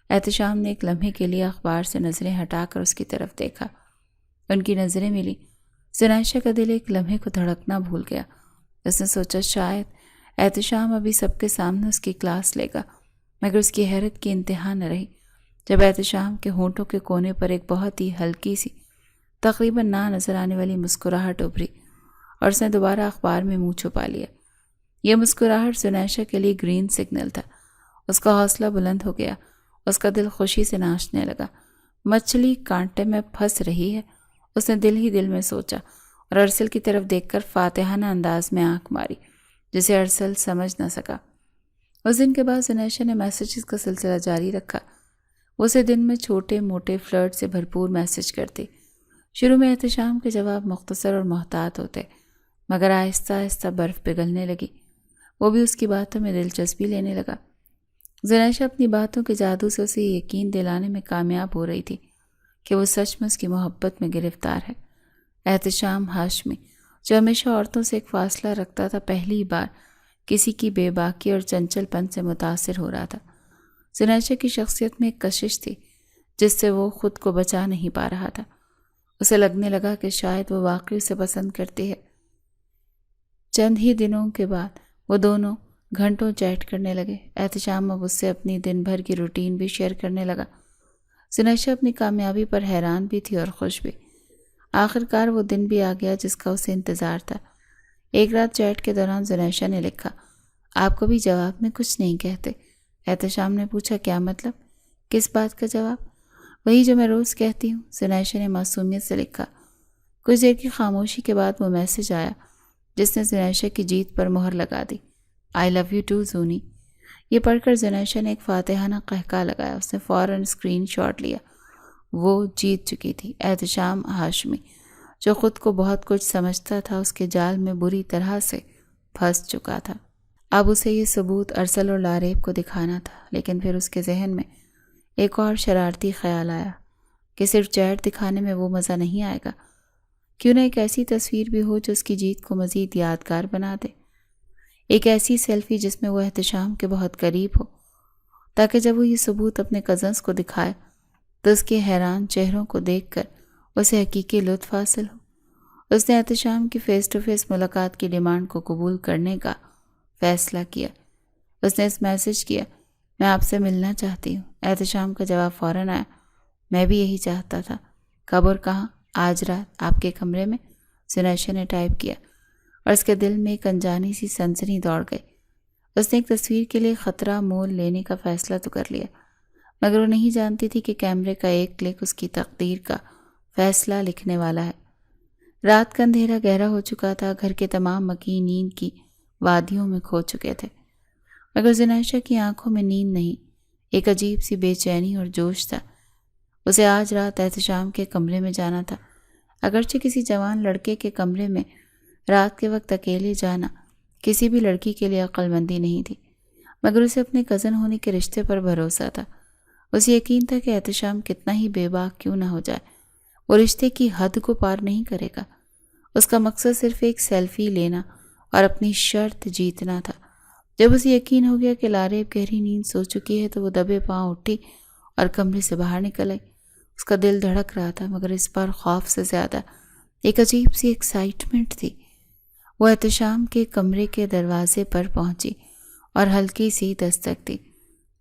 احتشام نے ایک لمحے کے لیے اخبار سے نظریں ہٹا کر اس کی طرف دیکھا۔ ان کی نظریں ملی۔ زنیشہ کا دل ایک لمحے کو دھڑکنا بھول گیا۔ اس نے سوچا شاید احتشام ابھی سب کے سامنے اس کی کلاس لے گا، مگر اس کی حیرت کی انتہا نہ رہی جب احتشام کے ہونٹوں کے کونے پر ایک بہت ہی ہلکی سی، تقریباً نہ نظر آنے والی مسکراہٹ ابھری اور اس نے دوبارہ اخبار میں منہ چھپا لیا۔ یہ مسکراہٹ زنیشہ کے لیے گرین سگنل تھا۔ اس کا حوصلہ بلند ہو گیا، اس کا دل خوشی سے ناچنے لگا۔ مچھلی کانٹے میں پھنس رہی ہے، اس نے دل ہی دل میں سوچا اور ارسل کی طرف دیکھ کر فاتحانہ انداز میں آنکھ ماری، جسے ارسل سمجھ نہ سکا۔ اس دن کے بعد زنیشہ نے میسیجز کا سلسلہ جاری رکھا۔ وہ اسے دن میں چھوٹے موٹے فلرٹ سے بھرپور میسج کرتی۔ شروع میں احتشام کے جواب مختصر اور محتاط ہوتے، مگر آہستہ آہستہ برف پگھلنے لگی۔ وہ بھی اس کی باتوں میں دلچسپی لینے لگا۔ زنیشہ اپنی باتوں کے جادو سے اسے یقین دلانے میں کامیاب ہو رہی تھی کہ وہ سچ میں اس کی محبت میں گرفتار ہے۔ احتشام ہاشمی، جو ہمیشہ عورتوں سے ایک فاصلہ رکھتا تھا، پہلی بار کسی کی بے باکی اور چنچل پن سے متاثر ہو رہا تھا۔ زنیشہ کی شخصیت میں ایک کشش تھی جس سے وہ خود کو بچا نہیں پا رہا تھا۔ اسے لگنے لگا کہ شاید وہ واقعی اسے پسند کرتی ہے۔ چند ہی دنوں کے بعد وہ دونوں گھنٹوں چیٹ کرنے لگے۔ احتشام اب اس سے اپنی دن بھر کی روٹین بھی شیئر کرنے لگا۔ زنیشہ اپنی کامیابی پر حیران بھی تھی اور خوش بھی۔ آخر کار وہ دن بھی آ گیا جس کا اسے انتظار تھا۔ ایک رات چیٹ کے دوران زنیشہ نے لکھا، آپ کو بھی جواب میں کچھ نہیں کہتے؟ احتشام نے پوچھا، کیا مطلب؟ کس بات کا جواب؟ وہی جو میں روز کہتی ہوں، زنیشہ نے معصومیت سے لکھا۔ کچھ دیر کی خاموشی کے بعد وہ میسج آیا جس نے زنیشہ کی جیت پر مہر لگا دی، آئی لو یو ٹو زونی۔ یہ پڑھ کر زنیشہ نے ایک فاتحانہ قہقہ لگایا۔ اس نے فوراً اسکرین شاٹ لیا۔ وہ جیت چکی تھی۔ احتشام ہاشمی، جو خود کو بہت کچھ سمجھتا تھا، اس کے جال میں بری طرح سے پھنس چکا تھا۔ اب اسے یہ ثبوت ارسل اور لاریب کو دکھانا تھا، لیکن پھر اس کے ذہن میں ایک اور شرارتی خیال آیا کہ صرف چیٹ دکھانے میں وہ مزہ نہیں آئے گا۔ کیوں نہ ایک ایسی تصویر بھی ہو جو اس کی جیت کو مزید یادگار بنا دے، ایک ایسی سیلفی جس میں وہ احتشام کے بہت قریب ہو، تاکہ جب وہ یہ ثبوت اپنے کزنز کو دکھائے تو اس کے حیران چہروں کو دیکھ کر اسے حقیقی لطف حاصل ہو۔ اس نے احتشام کی فیس ٹو فیس ملاقات کی ڈیمانڈ کو قبول کرنے کا فیصلہ کیا۔ اس نے اس میسج کیا، میں آپ سے ملنا چاہتی ہوں۔ احتشام کا جواب فوراً آیا، میں بھی یہی چاہتا تھا۔ کب اور کہاں؟ آج رات آپ کے کمرے میں، زنیشہ نے ٹائپ کیا، اور اس کے دل میں ایک انجانی سی سنسنی دوڑ گئی۔ اس نے ایک تصویر کے لیے خطرہ مول لینے کا فیصلہ تو کر لیا، مگر وہ نہیں جانتی تھی کہ کیمرے کا ایک کلک اس کی تقدیر کا فیصلہ لکھنے والا ہے۔ رات کا اندھیرا گہرا ہو چکا تھا، گھر کے تمام مکین نیند کی وادیوں میں کھو چکے تھے، مگر زنیشہ کی آنکھوں میں نیند نہیں، ایک عجیب سی بے چینی اور جوش تھا۔ اسے آج رات احتشام کے کمرے میں جانا تھا، اگرچہ کسی جوان لڑکے کے کمرے میں رات کے وقت اکیلے جانا کسی بھی لڑکی کے لیے عقل مندی نہیں تھی، مگر اسے اپنے کزن ہونے کے رشتے پر بھروسہ تھا۔ اسے یقین تھا کہ احتشام کتنا ہی بے باک کیوں نہ ہو جائے، وہ رشتے کی حد کو پار نہیں کرے گا۔ اس کا مقصد صرف ایک سیلفی لینا اور اپنی شرط جیتنا تھا۔ جب اسے یقین ہو گیا کہ لاریب گہری نیند سو چکی ہے تو وہ دبے پاؤں اٹھی اور کمرے سے باہر نکل آئی۔ اس کا دل دھڑک رہا تھا، مگر اس بار خوف سے زیادہ ایک عجیب سی ایکسائٹمنٹ تھی۔ وہ احتشام کے کمرے کے دروازے پر پہنچی اور ہلکی سی دستک دی۔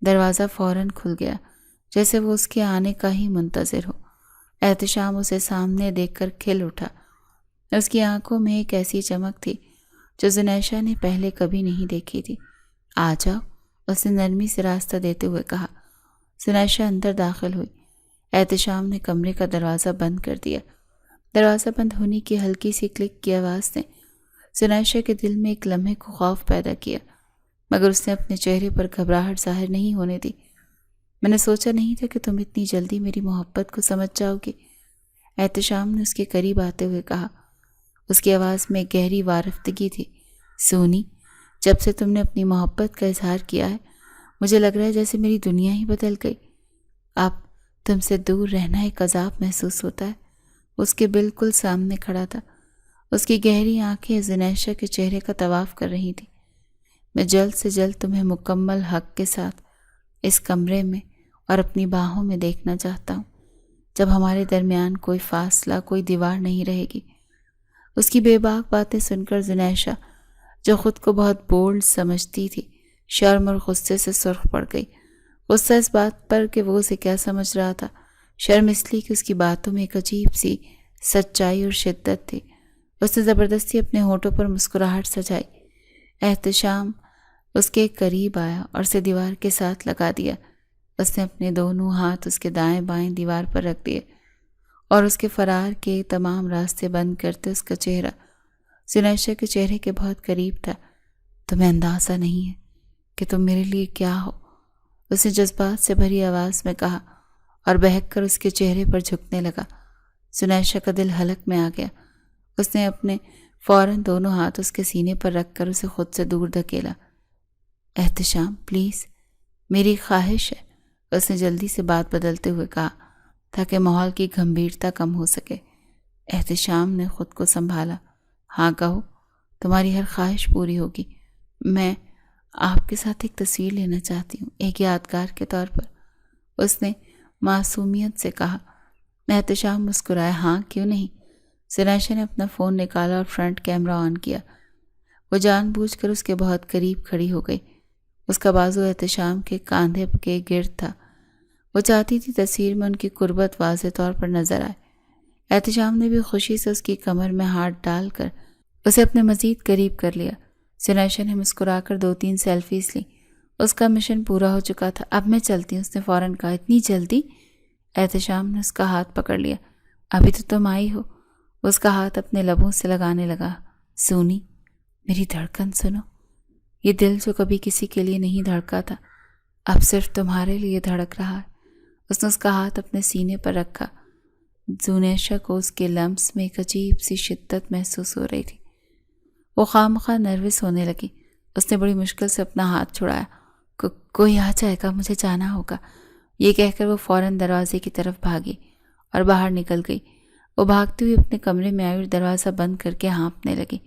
دروازہ فوراً کھل گیا، جیسے وہ اس کے آنے کا ہی منتظر ہو۔ احتشام اسے سامنے دیکھ کر کھل اٹھا۔ اس کی آنکھوں میں ایک ایسی چمک تھی جو زنیشا نے پہلے کبھی نہیں دیکھی تھی۔ آ جاؤ، اس نے نرمی سے راستہ دیتے ہوئے کہا۔ زنیشا اندر داخل ہوئی۔ احتشام نے کمرے کا دروازہ بند کر دیا۔ دروازہ بند ہونے کی ہلکی سی کلک کی آواز نے زنیشا کے دل میں ایک لمحے کو خوف پیدا کیا، مگر اس نے اپنے چہرے پر گھبراہٹ ظاہر نہیں ہونے دی۔ میں نے سوچا نہیں تھا کہ تم اتنی جلدی میری محبت کو سمجھ جاؤ گی، احتشام نے اس کے قریب آتے ہوئے کہا۔ اس کی آواز میں گہری وارفتگی تھی۔ سونی، جب سے تم نے اپنی محبت کا اظہار کیا ہے مجھے لگ رہا ہے جیسے میری دنیا ہی بدل گئی۔ اب تم سے دور رہنا ایک عذاب محسوس ہوتا ہے۔ اس کے بالکل سامنے کھڑا تھا۔ اس کی گہری آنکھیں زنیشا کے چہرے کا طواف کر رہی تھیں۔ میں جلد سے جلد تمہیں مکمل حق کے ساتھ اس کمرے میں اور اپنی باہوں میں دیکھنا چاہتا ہوں، جب ہمارے درمیان کوئی فاصلہ، کوئی دیوار نہیں رہے گی۔ اس کی بے باک باتیں سن کر زنیشا، جو خود کو بہت بولڈ سمجھتی تھی، شرم اور غصے سے سرخ پڑ گئی۔ غصہ اس بات پر کہ وہ اسے کیا سمجھ رہا تھا، شرم اس لیے کہ اس کی باتوں میں ایک عجیب سی سچائی اور شدت تھی۔ اس نے زبردستی اپنے ہونٹوں پر مسکراہٹ سجائی۔ احتشام اس کے قریب آیا اور اسے دیوار کے ساتھ لگا دیا۔ اس نے اپنے دونوں ہاتھ اس کے دائیں بائیں دیوار پر رکھ دیے اور اس کے فرار کے تمام راستے بند کرتے اس کا چہرہ زنیشا کے چہرے کے بہت قریب تھا۔ تمہیں اندازہ نہیں ہے کہ تم میرے لیے کیا ہو، اس نے جذبات سے بھری آواز میں کہا اور بہک کر اس کے چہرے پر جھکنے لگا۔ زنیشا کا دل حلق میں آ گیا۔ اس نے اپنے فوراً دونوں ہاتھ اس کے سینے پر رکھ کر اسے خود سے دور دھکیلا۔ احتشام، پلیز، میری خواہش ہے، اس نے جلدی سے بات بدلتے ہوئے کہا تاکہ ماحول کی گمبھیرتا کم ہو سکے۔ احتشام نے خود کو سنبھالا۔ ہاں کہو، تمہاری ہر خواہش پوری ہوگی۔ میں آپ کے ساتھ ایک تصویر لینا چاہتی ہوں، ایک یادگار کے طور پر، اس نے معصومیت سے کہا۔ احتشام مسکرایا۔ ہاں، کیوں نہیں؟ زنیشا نے اپنا فون نکالا اور فرنٹ کیمرہ آن کیا۔ وہ جان بوجھ کر اس کے بہت قریب کھڑی ہو گئی۔ اس کا بازو احتشام کے کاندھے کے گرد تھا۔ وہ چاہتی تھی تصویر میں ان کی قربت واضح طور پر نظر آئے۔ احتشام نے بھی خوشی سے اس کی کمر میں ہاتھ ڈال کر اسے اپنے مزید قریب کر لیا۔ زنیشا نے مسکرا کر 2-3 سیلفیز لیں۔ اس کا مشن پورا ہو چکا تھا۔ اب میں چلتی ہوں، اس نے فوراً کہا۔ اتنی جلدی؟ احتشام نے اس کا ہاتھ پکڑ لیا۔ ابھی تو تم آئی ہو۔ اس کا ہاتھ اپنے لبوں سے لگانے لگا۔ سونی، میری دھڑکن سنو، یہ دل جو کبھی کسی کے لیے نہیں دھڑکا تھا اب صرف تمہارے لیے دھڑک رہا ہے۔ اس نے اس کا ہاتھ اپنے سینے پر رکھا۔ زنیشا کو اس کے لمس میں ایک عجیب سی شدت محسوس ہو رہی تھی۔ وہ خواہ نروس ہونے لگی۔ اس نے بڑی مشکل سے اپنا ہاتھ چھڑایا۔ کوئی آ جائے گا، مجھے جانا ہوگا، یہ کہہ کر وہ فوراً دروازے کی طرف بھاگی اور باہر نکل گئی۔ وہ بھاگتی ہوئی اپنے کمرے میں آئی اور دروازہ بند کر کے ہانپنے لگی۔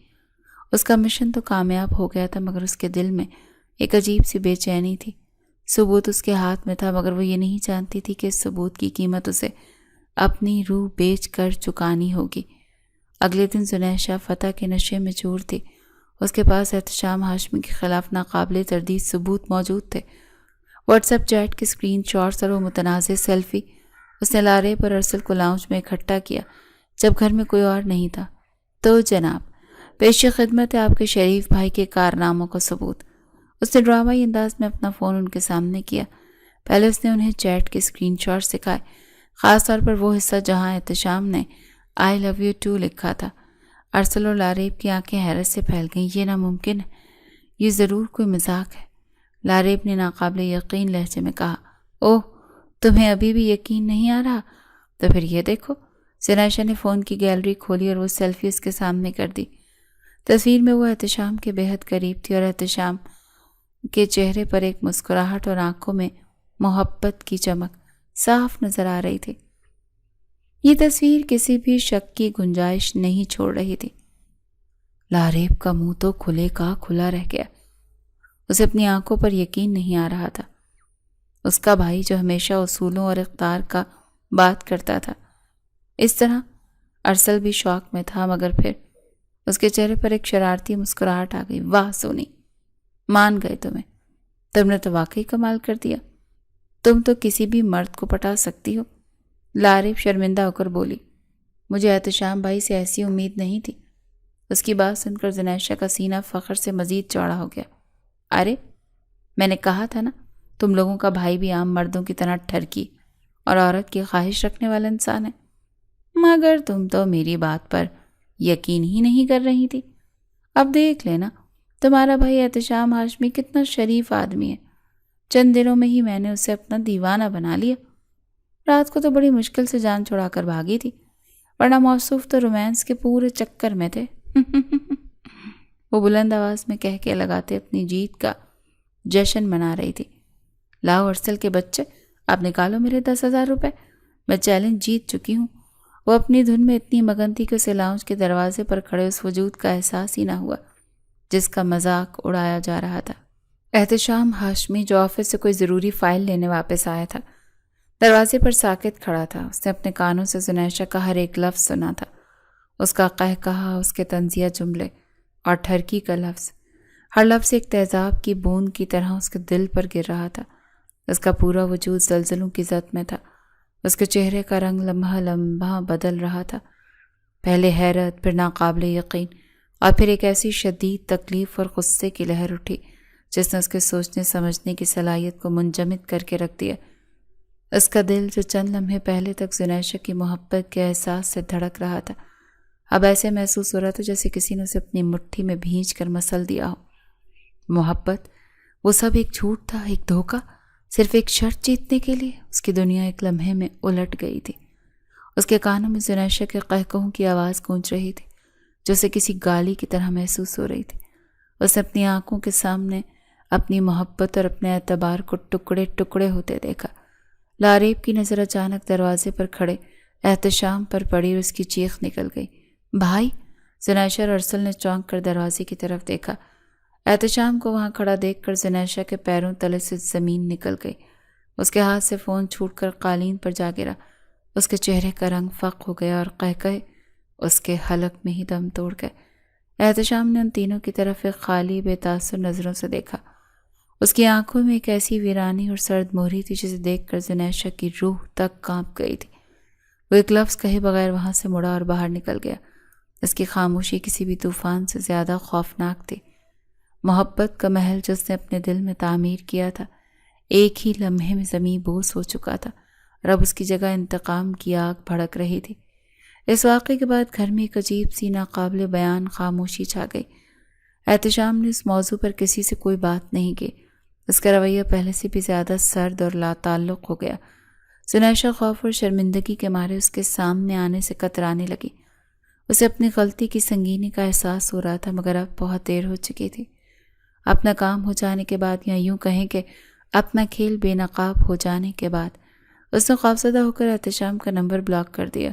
اس کا مشن تو کامیاب ہو گیا تھا، مگر اس کے دل میں ایک عجیب سی بے چینی تھی۔ ثبوت اس کے ہاتھ میں تھا، مگر وہ یہ نہیں جانتی تھی کہ اس ثبوت کی قیمت اسے اپنی روح بیچ کر چکانی ہوگی۔ اگلے دن زنیشا فتح کے نشے میں چور تھی۔ اس کے پاس احتشام ہاشمی کے خلاف ناقابل تردید ثبوت موجود تھے۔ واٹس ایپ چیٹ کے اسکرین شاٹس اور وہ متنازع سیلفی اس نے لارے پر ارسل کو لاؤنج میں اکٹھا کیا جب گھر میں کوئی اور نہیں تھا۔ تو جناب، پیش خدمت ہے آپ کے شریف بھائی کے کارناموں کا ثبوت۔ اس نے ڈرامائی انداز میں اپنا فون ان کے سامنے کیا۔ پہلے اس نے انہیں چیٹ کے اسکرین شاٹ سکھائے، خاص طور پر وہ حصہ جہاں احتشام نے I love you too لکھا تھا۔ ارسل اور لاریب کی آنکھیں حیرت سے پھیل گئیں۔ یہ ناممکن ہے، یہ ضرور کوئی مذاق ہے، لاریب نے ناقابل یقین لہجے میں کہا۔ اوہ، تمہیں ابھی بھی یقین نہیں آ رہا؟ تو پھر یہ دیکھو۔ زنیشا نے فون کی گیلری کھولی اور وہ سیلفی اس کے سامنے کر دی۔ تصویر میں وہ احتشام کے بےحد قریب تھی اور احتشام کے چہرے پر ایک مسکراہٹ اور آنکھوں میں محبت کی چمک صاف نظر آ رہی تھی۔ یہ تصویر کسی بھی شک کی گنجائش نہیں چھوڑ رہی تھی۔ لاریب کا منہ تو کھلے کا کھلا رہ گیا۔ اسے اپنی آنکھوں پر یقین نہیں آ رہا تھا۔ اس کا بھائی جو ہمیشہ اصولوں اور اقدار کا بات کرتا تھا، اس طرح ارسل بھی شوق میں تھا، مگر پھر اس کے چہرے پر ایک شرارتی مسکراہٹ آ گئی۔ واہ سونی، مان گئے تمہیں، تم نے تو واقعی کمال کر دیا، تم تو کسی بھی مرد کو پٹا سکتی ہو۔ لاریب شرمندہ ہو کر بولی۔ مجھے احتشام بھائی سے ایسی امید نہیں تھی۔ اس کی بات سن کر زنیشہ کا سینہ فخر سے مزید چوڑا ہو گیا۔ ارے میں نے کہا تھا نا، تم لوگوں کا بھائی بھی عام مردوں کی طرح ٹھرکی اور عورت کی خواہش رکھنے والا انسان ہے، مگر تم تو میری بات پر یقین ہی نہیں کر رہی تھی۔ اب دیکھ لینا، تمہارا بھائی احتشام ہاشمی کتنا شریف آدمی ہے۔ چند دنوں میں ہی میں نے اسے اپنا دیوانہ بنا لیا۔ رات کو تو بڑی مشکل سے جان چھڑا کر بھاگی تھی، ورنہ موصوف تو رومانس کے پورے چکر میں تھے۔ وہ بلند آواز میں کہہ کے لگاتے اپنی جیت کا جشن منا رہی تھی۔ لاؤ ارسل کے بچے، آپ نکالو میرے 10,000 روپے، میں چیلنج جیت چکی ہوں۔ وہ اپنی دھن میں اتنی مگن تھی کہ اسے لاؤنج کے دروازے پر کھڑے اس وجود کا احساس ہی نہ ہوا جس کا مذاق اڑایا جا رہا تھا۔ احتشام ہاشمی جو آفس سے کوئی ضروری فائل لینے واپس آیا تھا، دروازے پر ساکت کھڑا تھا۔ اس نے اپنے کانوں سے زنیشہ کا ہر ایک لفظ سنا تھا، اس کا قہقہا، اس کے طنزیہ جملے اور ٹھرکی کا لفظ۔ ہر لفظ ایک تیزاب کی بوند کی طرح اس کے دل پر گر رہا تھا۔ اس کا پورا وجود زلزلوں کی زد میں تھا۔ اس کے چہرے کا رنگ لمحہ لمحہ بدل رہا تھا، پہلے حیرت، پھر ناقابل یقین، اور پھر ایک ایسی شدید تکلیف اور غصے کی لہر اٹھی جس نے اس کے سوچنے سمجھنے کی صلاحیت کو منجمد کر کے رکھ دیا۔ اس کا دل جو چند لمحے پہلے تک زنیشہ کی محبت کے احساس سے دھڑک رہا تھا، اب ایسے محسوس ہو رہا تھا جیسے کسی نے اسے اپنی مٹھی میں بھینچ کر مسل دیا ہو۔ محبت، وہ سب ایک جھوٹ تھا، ایک دھوکہ، صرف ایک شرط جیتنے کے لیے۔ اس کی دنیا ایک لمحے میں الٹ گئی تھی۔ اس کے کانوں میں زنیشہ کے قہقہوں کی آواز گونج رہی تھی جو اسے کسی گالی کی طرح محسوس ہو رہی تھی۔ اس نے اپنی آنکھوں کے سامنے اپنی محبت اور اپنے اعتبار کو ٹکڑے ٹکڑے ہوتے دیکھا۔ لاریب کی نظر اچانک دروازے پر کھڑے احتشام پر پڑی اور اس کی چیخ نکل گئی۔ بھائی! زنیشہ اور ارسل نے چونک کر دروازے کی طرف دیکھا۔ احتشام کو وہاں کھڑا دیکھ کر زنیشہ کے پیروں تلے سے زمین نکل گئی۔ اس کے ہاتھ سے فون چھوٹ کر قالین پر جا گرا۔ اس کے چہرے کا رنگ فق ہو گیا اور قہقہے اس کے حلق میں ہی دم توڑ گئے۔ احتشام نے ان تینوں کی طرف ایک خالی بے تاثر نظروں سے دیکھا۔ اس کی آنکھوں میں ایک ایسی ویرانی اور سرد مہری تھی جسے دیکھ کر زنیشہ کی روح تک کانپ گئی تھی۔ وہ ایک لفظ کہے بغیر وہاں سے مڑا اور باہر نکل گیا۔ اس کی خاموشی کسی بھی طوفان سے زیادہ خوفناک تھی۔ محبت کا محل جو اس نے اپنے دل میں تعمیر کیا تھا، ایک ہی لمحے میں زمیں بوس ہو چکا تھا اور اب اس کی جگہ انتقام کی آگ بھڑک رہی تھی۔ اس واقعے کے بعد گھر میں ایک عجیب سی ناقابل بیان خاموشی چھا گئی۔ احتشام نے اس موضوع پر کسی سے کوئی بات نہیں کی۔ اس کا رویہ پہلے سے بھی زیادہ سرد اور لا تعلق ہو گیا۔ زنیشہ خوف اور شرمندگی کے مارے اس کے سامنے آنے سے کترانے لگی۔ اسے اپنی غلطی کی سنگینی کا احساس ہو رہا تھا، مگر اب بہت دیر ہو چکی تھی۔ اپنا کام ہو جانے کے بعد، یا یوں کہیں کہ اپنا کھیل بے نقاب ہو جانے کے بعد، اس نے خوفزدہ ہو کر احتشام کا نمبر بلاک کر دیا۔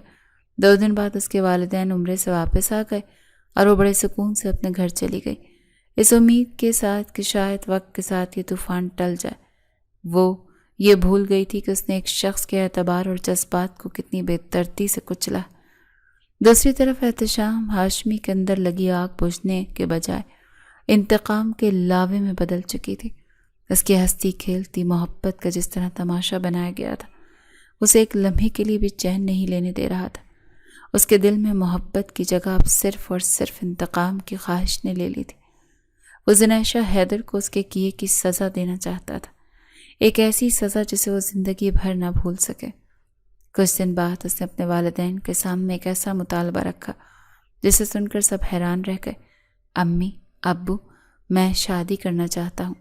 2 دن بعد اس کے والدین عمرے سے واپس آ گئے اور وہ بڑے سکون سے اپنے گھر چلی گئی، اس امید کے ساتھ کہ شاید وقت کے ساتھ یہ طوفان ٹل جائے۔ وہ یہ بھول گئی تھی کہ اس نے ایک شخص کے اعتبار اور جذبات کو کتنی بے ترتیبی سے کچلا۔ دوسری طرف احتشام ہاشمی کے اندر لگی آگ بجھنے کے بجائے انتقام کے لاوے میں بدل چکی تھی۔ اس کی ہستی کھیلتی محبت کا جس طرح تماشا بنایا گیا تھا، اسے ایک لمحے کے لیے بھی چین نہیں لینے دے رہا تھا۔ اس کے دل میں محبت کی جگہ اب صرف اور صرف انتقام کی خواہش نے لے لی تھی۔ وہ زنیشہ حیدر کو اس کے کیے کی سزا دینا چاہتا تھا، ایک ایسی سزا جسے وہ زندگی بھر نہ بھول سکے۔ کچھ دن بعد اس نے اپنے والدین کے سامنے ایک ایسا مطالبہ رکھا جسے سن کر سب حیران رہ گئے۔ امی، ابو، میں شادی کرنا چاہتا ہوں۔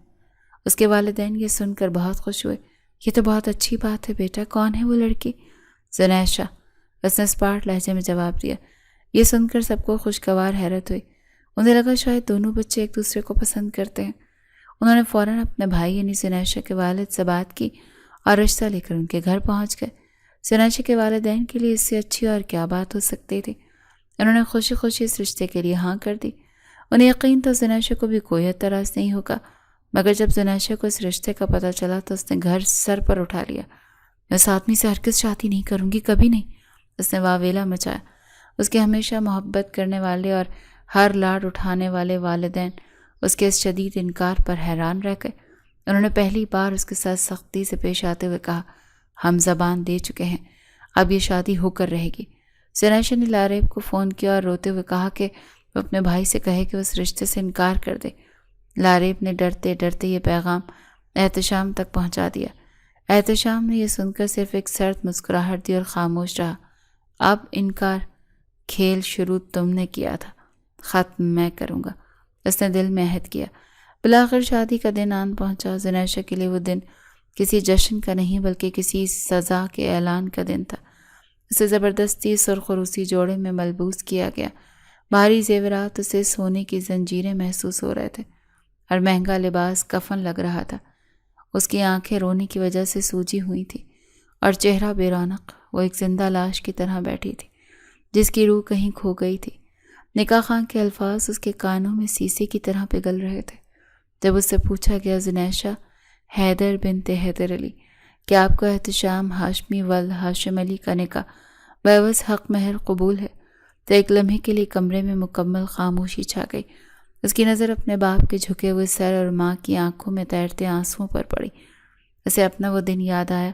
اس کے والدین یہ سن کر بہت خوش ہوئے۔ یہ تو بہت اچھی بات ہے بیٹا، کون ہے وہ لڑکی؟ زنیشہ، اس نے اسپاٹ لہجے میں جواب دیا۔ یہ سن کر سب کو خوشگوار حیرت ہوئی۔ انہیں لگا شاید دونوں بچے ایک دوسرے کو پسند کرتے ہیں۔ انہوں نے فوراً اپنے بھائی یعنی زنیشہ کے والد سے بات کی اور رشتہ لے کر ان کے گھر پہنچ گئے۔ زنیشہ کے والدین کے لیے اس سے اچھی اور کیا بات ہو سکتی تھی۔ انہوں نے خوشی خوشی اس رشتے کے لیے ہاں کر دی۔ انہیں یقین تھا زنیشہ کو بھی کوئی اعتراض نہیں ہوگا، مگر جب زنیشہ کو اس رشتے کا پتہ چلا تو اس نے گھر سر پر اٹھا لیا۔ میں اس آدمی سے ہرگز شادی نہیں کروں گی، کبھی نہیں، اس نے واویلا مچایا۔ اس کے ہمیشہ محبت کرنے والے اور ہر لاڈ اٹھانے والے والدین اس کے اس شدید انکار پر حیران رہ گئے۔ انہوں نے پہلی بار اس کے ساتھ سختی سے پیش آتے ہوئے کہا، ہم زبان دے چکے ہیں، اب یہ شادی ہو کر رہے گی۔ زنیشہ نے لاریب کو فون کیا اور روتے ہوئے کہا کہ وہ اپنے بھائی سے کہے کہ وہ اس رشتے سے انکار کر دے۔ لاریب نے ڈرتے ڈرتے یہ پیغام احتشام تک پہنچا دیا۔ احتشام نے یہ سن کر صرف ایک سرد مسکراہٹ دی اور خاموش رہا۔ اب انکار کھیل شروع تم نے کیا تھا، ختم میں کروں گا، اس نے دل میں عہد کیا۔ بالآخر شادی کا دن آن پہنچا۔ زنیشہ کے لیے وہ دن کسی جشن کا نہیں بلکہ کسی سزا کے اعلان کا دن تھا۔ اسے زبردستی سرخ و روسی جوڑے میں ملبوس کیا گیا۔ بھاری زیورات اسے سونے کی زنجیریں محسوس ہو رہے تھے اور مہنگا لباس کفن لگ رہا تھا۔ اس کی آنکھیں رونے کی وجہ سے سوجی ہوئی تھی اور چہرہ بے رونق۔ وہ ایک زندہ لاش کی طرح بیٹھی تھی جس کی روح کہیں کھو گئی تھی۔ نکاح خاں کے الفاظ اس کے کانوں میں سیسے کی طرح پگھل رہے تھے۔ جب اس سے پوچھا گیا، زنیشہ حیدر بنت حیدر علی، کیا آپ کو احتشام ہاشمی ولد ہاشم علی کا نکاح بعوض حق مہر قبول ہے، تو ایک لمحے کے لیے کمرے میں مکمل خاموشی چھا گئی۔ اس کی نظر اپنے باپ کے جھکے ہوئے سر اور ماں کی آنکھوں میں تیرتے آنسوؤں پر پڑی۔ اسے اپنا وہ دن یاد آیا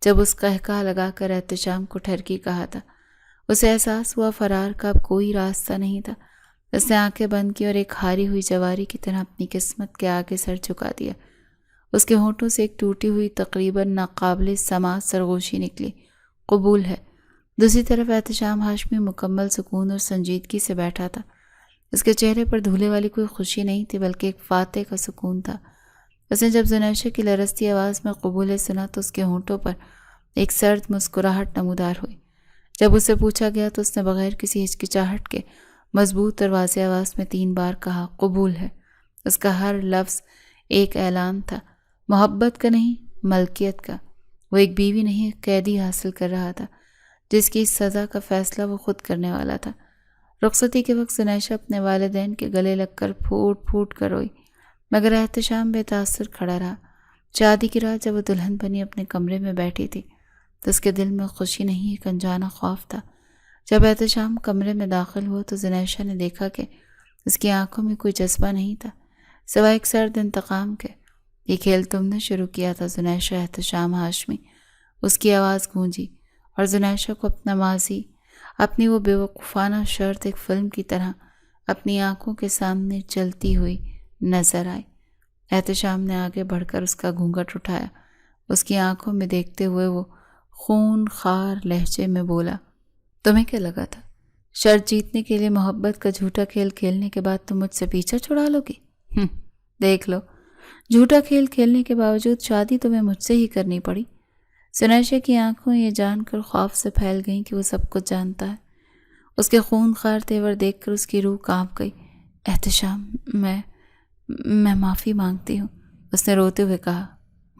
جب اس قہقہ لگا کر احتشام کو ٹھرکی کہا تھا۔ اسے احساس ہوا فرار کا اب کوئی راستہ نہیں تھا۔ اس نے آنکھیں بند کی اور ایک ہاری ہوئی جواری کی طرح اپنی قسمت کے آگے سر جھکا دیا۔ اس کے ہونٹوں سے ایک ٹوٹی ہوئی تقریباً ناقابل سماعت سرگوشی نکلی، قبول ہے۔ دوسری طرف احتشام ہاشمی مکمل سکون اور سنجیدگی سے بیٹھا تھا۔ اس کے چہرے پر دھولے والی کوئی خوشی نہیں تھی بلکہ ایک فاتح کا سکون تھا۔ اس نے جب زنیشہ کی لرزتی آواز میں قبول سنا تو اس کے ہونٹوں پر ایک سرد مسکراہٹ نمودار ہوئی۔ جب اسے پوچھا گیا تو اس نے بغیر کسی ہچکچاہٹ کے مضبوط اور واضح آواز میں 3 بار کہا، قبول ہے۔ اس کا ہر لفظ ایک اعلان تھا، محبت کا نہیں، ملکیت کا۔ وہ ایک بیوی نہیں، ایک قیدی حاصل کر رہا تھا جس کی سزا کا فیصلہ وہ خود کرنے والا تھا۔ رخصتی کے وقت زنیشہ اپنے والدین کے گلے لگ کر پھوٹ پھوٹ کر روئی، مگر احتشام بے تاثر کھڑا رہا۔ شادی کی رات جب وہ دلہن بنی اپنے کمرے میں بیٹھی تھی تو اس کے دل میں خوشی نہیں، ایک انجانا خوف تھا۔ جب احتشام کمرے میں داخل ہوا تو زنیشہ نے دیکھا کہ اس کی آنکھوں میں کوئی جذبہ نہیں تھا سوائے ایک سرد انتقام کے۔ یہ کھیل تم نے شروع کیا تھا زنیشہ احتشام ہاشمی، اس کی آواز گونجی، اور زنیشہ کو اپنا ماضی، اپنی وہ بے وقوفانہ شرط ایک فلم کی طرح اپنی آنکھوں کے سامنے چلتی ہوئی نظر آئی۔ احتشام نے آگے بڑھ کر اس کا گھونگھٹ اٹھایا۔ اس کی آنکھوں میں دیکھتے ہوئے وہ خون خار لہجے میں بولا، تمہیں کیا لگا تھا شرط جیتنے کے لیے محبت کا جھوٹا کھیل کھیلنے کے بعد تم مجھ سے پیچھا چھڑا لو گی؟ دیکھ لو، جھوٹا کھیل کھیلنے کے باوجود شادی تمہیں مجھ سے ہی کرنی پڑی۔ زنیشہ کی آنکھوں یہ جان کر خوف سے پھیل گئیں کہ وہ سب کچھ جانتا ہے۔ اس کے خون خار تیور دیکھ کر اس کی روح کانپ گئی۔ احتشام، میں معافی مانگتی ہوں، اس نے روتے ہوئے کہا۔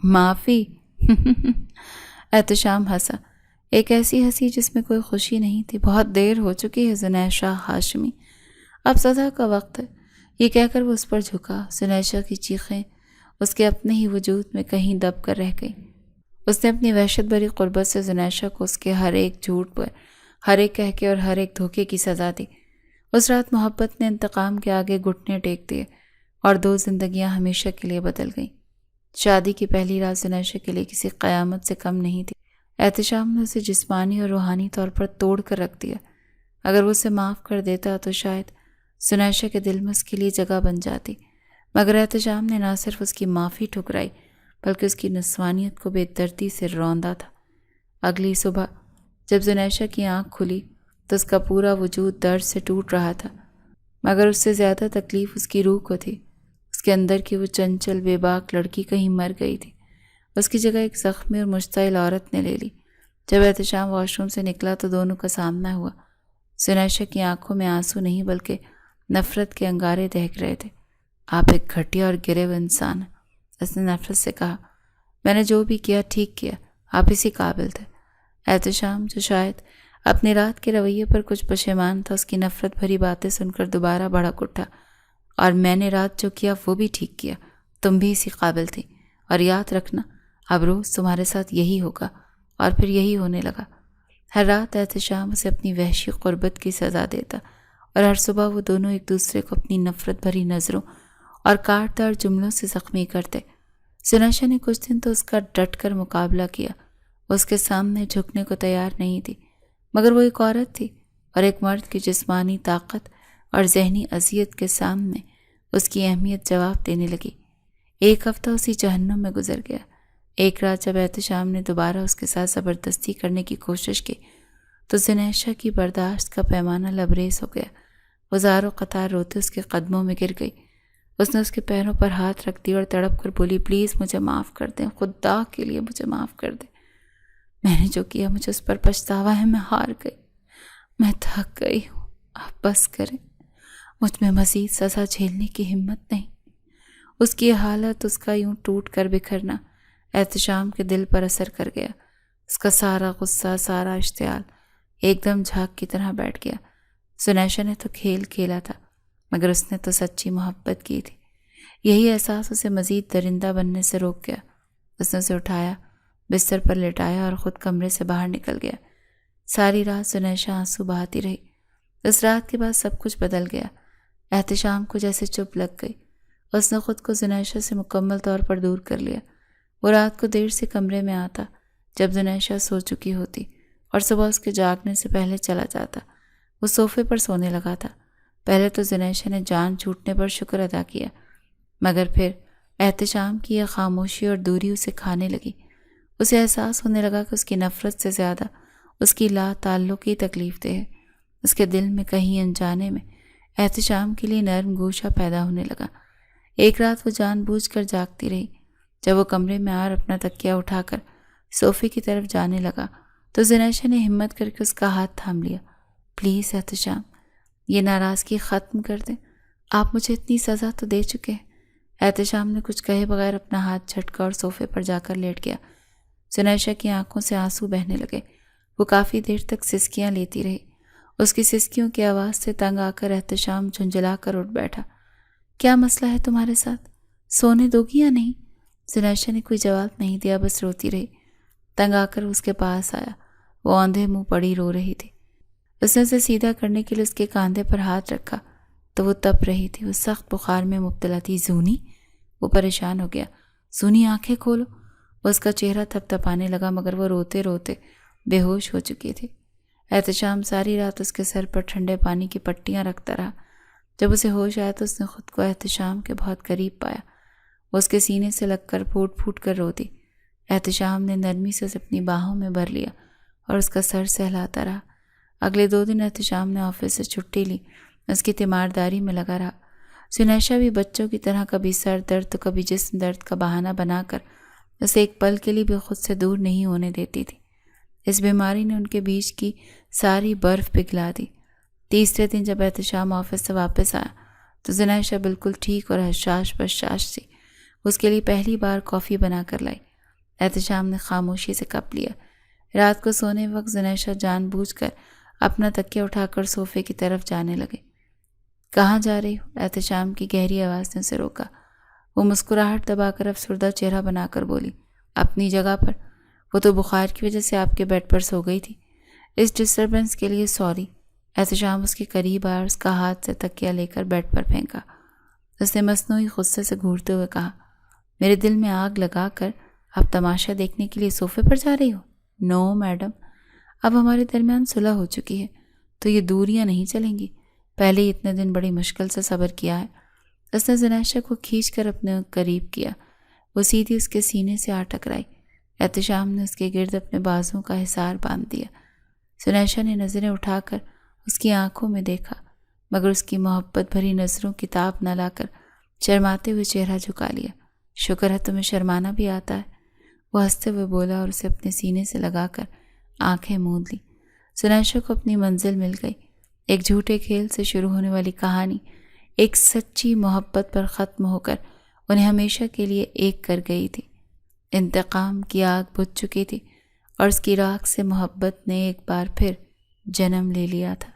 معافی؟ احتشام ہنسا، ایک ایسی ہنسی جس میں کوئی خوشی نہیں تھی۔ بہت دیر ہو چکی ہے زنیشہ ہاشمی، اب سزا کا وقت ہے۔ یہ کہہ کر وہ اس پر جھکا۔ زنیشہ کی چیخیں اس کے اپنے ہی وجود میں کہیں دب کر رہ گئیں۔ اس نے اپنی وحشت بھری قربت سے زنیشہ کو اس کے ہر ایک جھوٹ پر، ہر ایک کہکے اور ہر ایک دھوکے کی سزا دی۔ اس رات محبت نے انتقام کے آگے گھٹنے ٹیک دیے اور 2 زندگیاں ہمیشہ کے لیے بدل گئیں۔ شادی کی پہلی رات زنیشہ کے لیے کسی قیامت سے کم نہیں تھی۔ احتشام نے اسے جسمانی اور روحانی طور پر توڑ کر رکھ دیا۔ اگر وہ اسے معاف کر دیتا تو شاید زنیشہ کے دل میں اس کے لیے جگہ بن جاتی، مگر احتشام نے نہ صرف اس کی معافی ٹھکرائی بلکہ اس کی نسوانیت کو بے دردی سے روندا تھا۔ اگلی صبح جب زنیشہ کی آنکھ کھلی تو اس کا پورا وجود درد سے ٹوٹ رہا تھا، مگر اس سے زیادہ تکلیف اس کی روح کو تھی۔ اس کے اندر کی وہ چنچل بے باک لڑکی کہیں مر گئی تھی، اس کی جگہ ایک زخمی اور مشتعل عورت نے لے لی۔ جب احتشام واش روم سے نکلا تو دونوں کا سامنا ہوا۔ زنیشہ کی آنکھوں میں آنسو نہیں بلکہ نفرت کے انگارے دہک رہے تھے۔ آپ ایک گھٹیا اور گرے ہوئے انسان ہیں، اس نے نفرت سے کہا۔ میں نے جو بھی کیا ٹھیک کیا، آپ اسی قابل تھے۔ احتشام جو شاید اپنی رات کے رویے پر کچھ پشیمان تھا، اس کی نفرت بھری باتیں سن کر دوبارہ بھڑک اٹھا۔ اور میں نے رات جو کیا وہ بھی ٹھیک کیا، تم بھی اسی قابل تھی، اور یاد رکھنا اب روز تمہارے ساتھ یہی ہوگا۔ اور پھر یہی ہونے لگا۔ ہر رات احتشام اسے اپنی وحشی قربت کی سزا دیتا، اور ہر صبح وہ دونوں ایک دوسرے کو اپنی نفرت بھری نظروں اور کاٹدار جملوں سے زخمی کرتے۔ زنیشہ نے کچھ دن تو اس کا ڈٹ کر مقابلہ کیا، وہ اس کے سامنے جھکنے کو تیار نہیں تھی، مگر وہ ایک عورت تھی، اور ایک مرد کی جسمانی طاقت اور ذہنی اذیت کے سامنے اس کی اہمیت جواب دینے لگی۔ ایک ہفتہ اسی جہنم میں گزر گیا۔ ایک رات جب احتشام نے دوبارہ اس کے ساتھ زبردستی کرنے کی کوشش کی تو زنیشہ کی برداشت کا پیمانہ لبریز ہو گیا۔ وہ زار و قطار روتے اس کے قدموں میں گر گئی۔ اس نے اس کے پیروں پر ہاتھ رکھ دیا اور تڑپ کر بولی، پلیز مجھے معاف کر دیں، خدا کے لیے مجھے معاف کر دیں۔ میں نے جو کیا مجھے اس پر پچھتاوا ہے، میں ہار گئی، میں تھک گئی ہوں، آپ بس کریں، مجھ میں مزید سزا جھیلنے کی ہمت نہیں۔ اس کی حالت، اس کا یوں ٹوٹ کر بکھرنا احتشام کے دل پر اثر کر گیا۔ اس کا سارا غصہ، سارا اشتعال ایک دم جھاگ کی طرح بیٹھ گیا۔ زنیشہ نے تو کھیل کھیلا تھا، مگر اس نے تو سچی محبت کی تھی۔ یہی احساس اسے مزید درندہ بننے سے روک گیا۔ اس نے اسے اٹھایا، بستر پر لٹایا اور خود کمرے سے باہر نکل گیا۔ ساری رات زنیشہ آنسو بہاتی رہی۔ اس رات کے بعد سب کچھ بدل گیا۔ احتشام کو جیسے چپ لگ گئی۔ اس نے خود کو زنیشہ سے مکمل طور پر دور کر لیا۔ وہ رات کو دیر سے کمرے میں آتا جب زنیشہ سو چکی ہوتی، اور صبح اس کے جاگنے سے پہلے چلا جاتا۔ وہ صوفے پر سونے لگا تھا۔ پہلے تو زنیشہ نے جان چھوٹنے پر شکر ادا کیا، مگر پھر احتشام کی یہ خاموشی اور دوری اسے کھانے لگی۔ اسے احساس ہونے لگا کہ اس کی نفرت سے زیادہ اس کی لا تعلقی تکلیف دہ ہے۔ اس کے دل میں کہیں انجانے میں احتشام کے لیے نرم گوشہ پیدا ہونے لگا۔ ایک رات وہ جان بوجھ کر جاگتی رہی۔ جب وہ کمرے میں آر اپنا تکیہ اٹھا کر صوفے کی طرف جانے لگا تو زنیشہ نے ہمت کر کے اس کا ہاتھ تھام لیا۔ پلیز احتشام، یہ ناراضگی ختم کر دیں، آپ مجھے اتنی سزا تو دے چکے ہیں۔ احتشام نے کچھ کہے بغیر اپنا ہاتھ جھٹکا اور صوفے پر جا کر لیٹ گیا۔ زنیشہ کی آنکھوں سے آنسو بہنے لگے۔ وہ کافی دیر تک سسکیاں لیتی رہی۔ اس کی سسکیوں کی آواز سے تنگ آ کر احتشام جھنجھلا کر اٹھ بیٹھا۔ کیا مسئلہ ہے تمہارے ساتھ؟ سونے دو گی یا نہیں؟ زنیشہ نے کوئی جواب نہیں دیا، بس روتی رہی۔ تنگ آ کر اس کے پاس آیا۔ وہ اوندھے منہ پڑی رو رہی تھی۔ اس نے اسے سیدھا کرنے کے لیے اس کے کاندھے پر ہاتھ رکھا تو وہ تپ رہی تھی۔ وہ سخت بخار میں مبتلا تھی۔ زونی؟ وہ پریشان ہو گیا۔ زونی آنکھیں کھولو۔ وہ اس کا چہرہ تھپ تھپانے لگا، مگر وہ روتے روتے بے ہوش ہو چکی تھی۔ احتشام ساری رات اس کے سر پر ٹھنڈے پانی کی پٹیاں رکھتا رہا۔ جب اسے ہوش آیا تو اس نے خود کو احتشام کے بہت قریب پایا۔ وہ اس کے سینے سے لگ کر پھوٹ پھوٹ کر روتی۔ احتشام نے نرمی سے اسے اپنی باہوں میں بھر لیا اور اس کا سر سہلاتا رہا۔ اگلے 2 دن احتشام نے آفس سے چھٹی لی، اس کی تیمارداری میں لگا رہا۔ زنیشہ بھی بچوں کی طرح کبھی سر درد تو کبھی جسم درد کا بہانہ بنا کر اسے ایک پل کے لیے بھی خود سے دور نہیں ہونے دیتی تھی۔ اس بیماری نے ان کے بیچ کی ساری برف پگھلا دی۔ تیسرے دن جب احتشام آفس سے واپس آیا تو زنیشہ بالکل ٹھیک اور حشاش بشاش تھی۔ اس کے لیے پہلی بار کافی بنا کر لائی۔ احتشام نے خاموشی سے کپ لیا۔ رات کو سونے وقت زنیشہ جان بوجھ کر اپنا تکیہ اٹھا کر صوفے کی طرف جانے لگے۔ کہاں جا رہی ہو؟ احتشام کی گہری آواز نے اسے روکا۔ وہ مسکراہٹ دبا کر افسردہ چہرہ بنا کر بولی، اپنی جگہ پر۔ وہ تو بخار کی وجہ سے آپ کے بیڈ پر سو گئی تھی۔ اس ڈسٹربنس کے لیے سوری۔ احتشام اس کے قریب آیا اور اس کا ہاتھ سے تکیہ لے کر بیڈ پر پھینکا۔ اس نے مصنوعی غصے سے گھورتے ہوئے کہا، میرے دل میں آگ لگا کر آپ تماشا دیکھنے کے لیے صوفے پر جا رہی ہو؟ نو میڈم، اب ہمارے درمیان صلح ہو چکی ہے تو یہ دوریاں نہیں چلیں گی۔ پہلے ہی اتنے دن بڑی مشکل سے صبر کیا ہے۔ اس نے زنیشہ کو کھینچ کر اپنے قریب کیا۔ وہ سیدھی اس کے سینے سے آ ٹکرائی۔ احتشام نے اس کے گرد اپنے بازوں کا حصار باندھ دیا۔ زنیشہ نے نظریں اٹھا کر اس کی آنکھوں میں دیکھا، مگر اس کی محبت بھری نظروں کی تاب نہ لا کر شرماتے ہوئے چہرہ جھکا لیا۔ شکر ہے تمہیں شرمانا بھی آتا ہے، وہ ہنستے ہوئے بولا اور اسے اپنے سینے سے لگا کر آنکھیں موند لی۔ زنیشہ کو اپنی منزل مل گئی۔ ایک جھوٹے کھیل سے شروع ہونے والی کہانی ایک سچی محبت پر ختم ہو کر انہیں ہمیشہ کے لیے ایک کر گئی تھی۔ انتقام کی آگ بجھ چکی تھی اور اس کی راکھ سے محبت نے ایک بار پھر جنم لے لیا تھا۔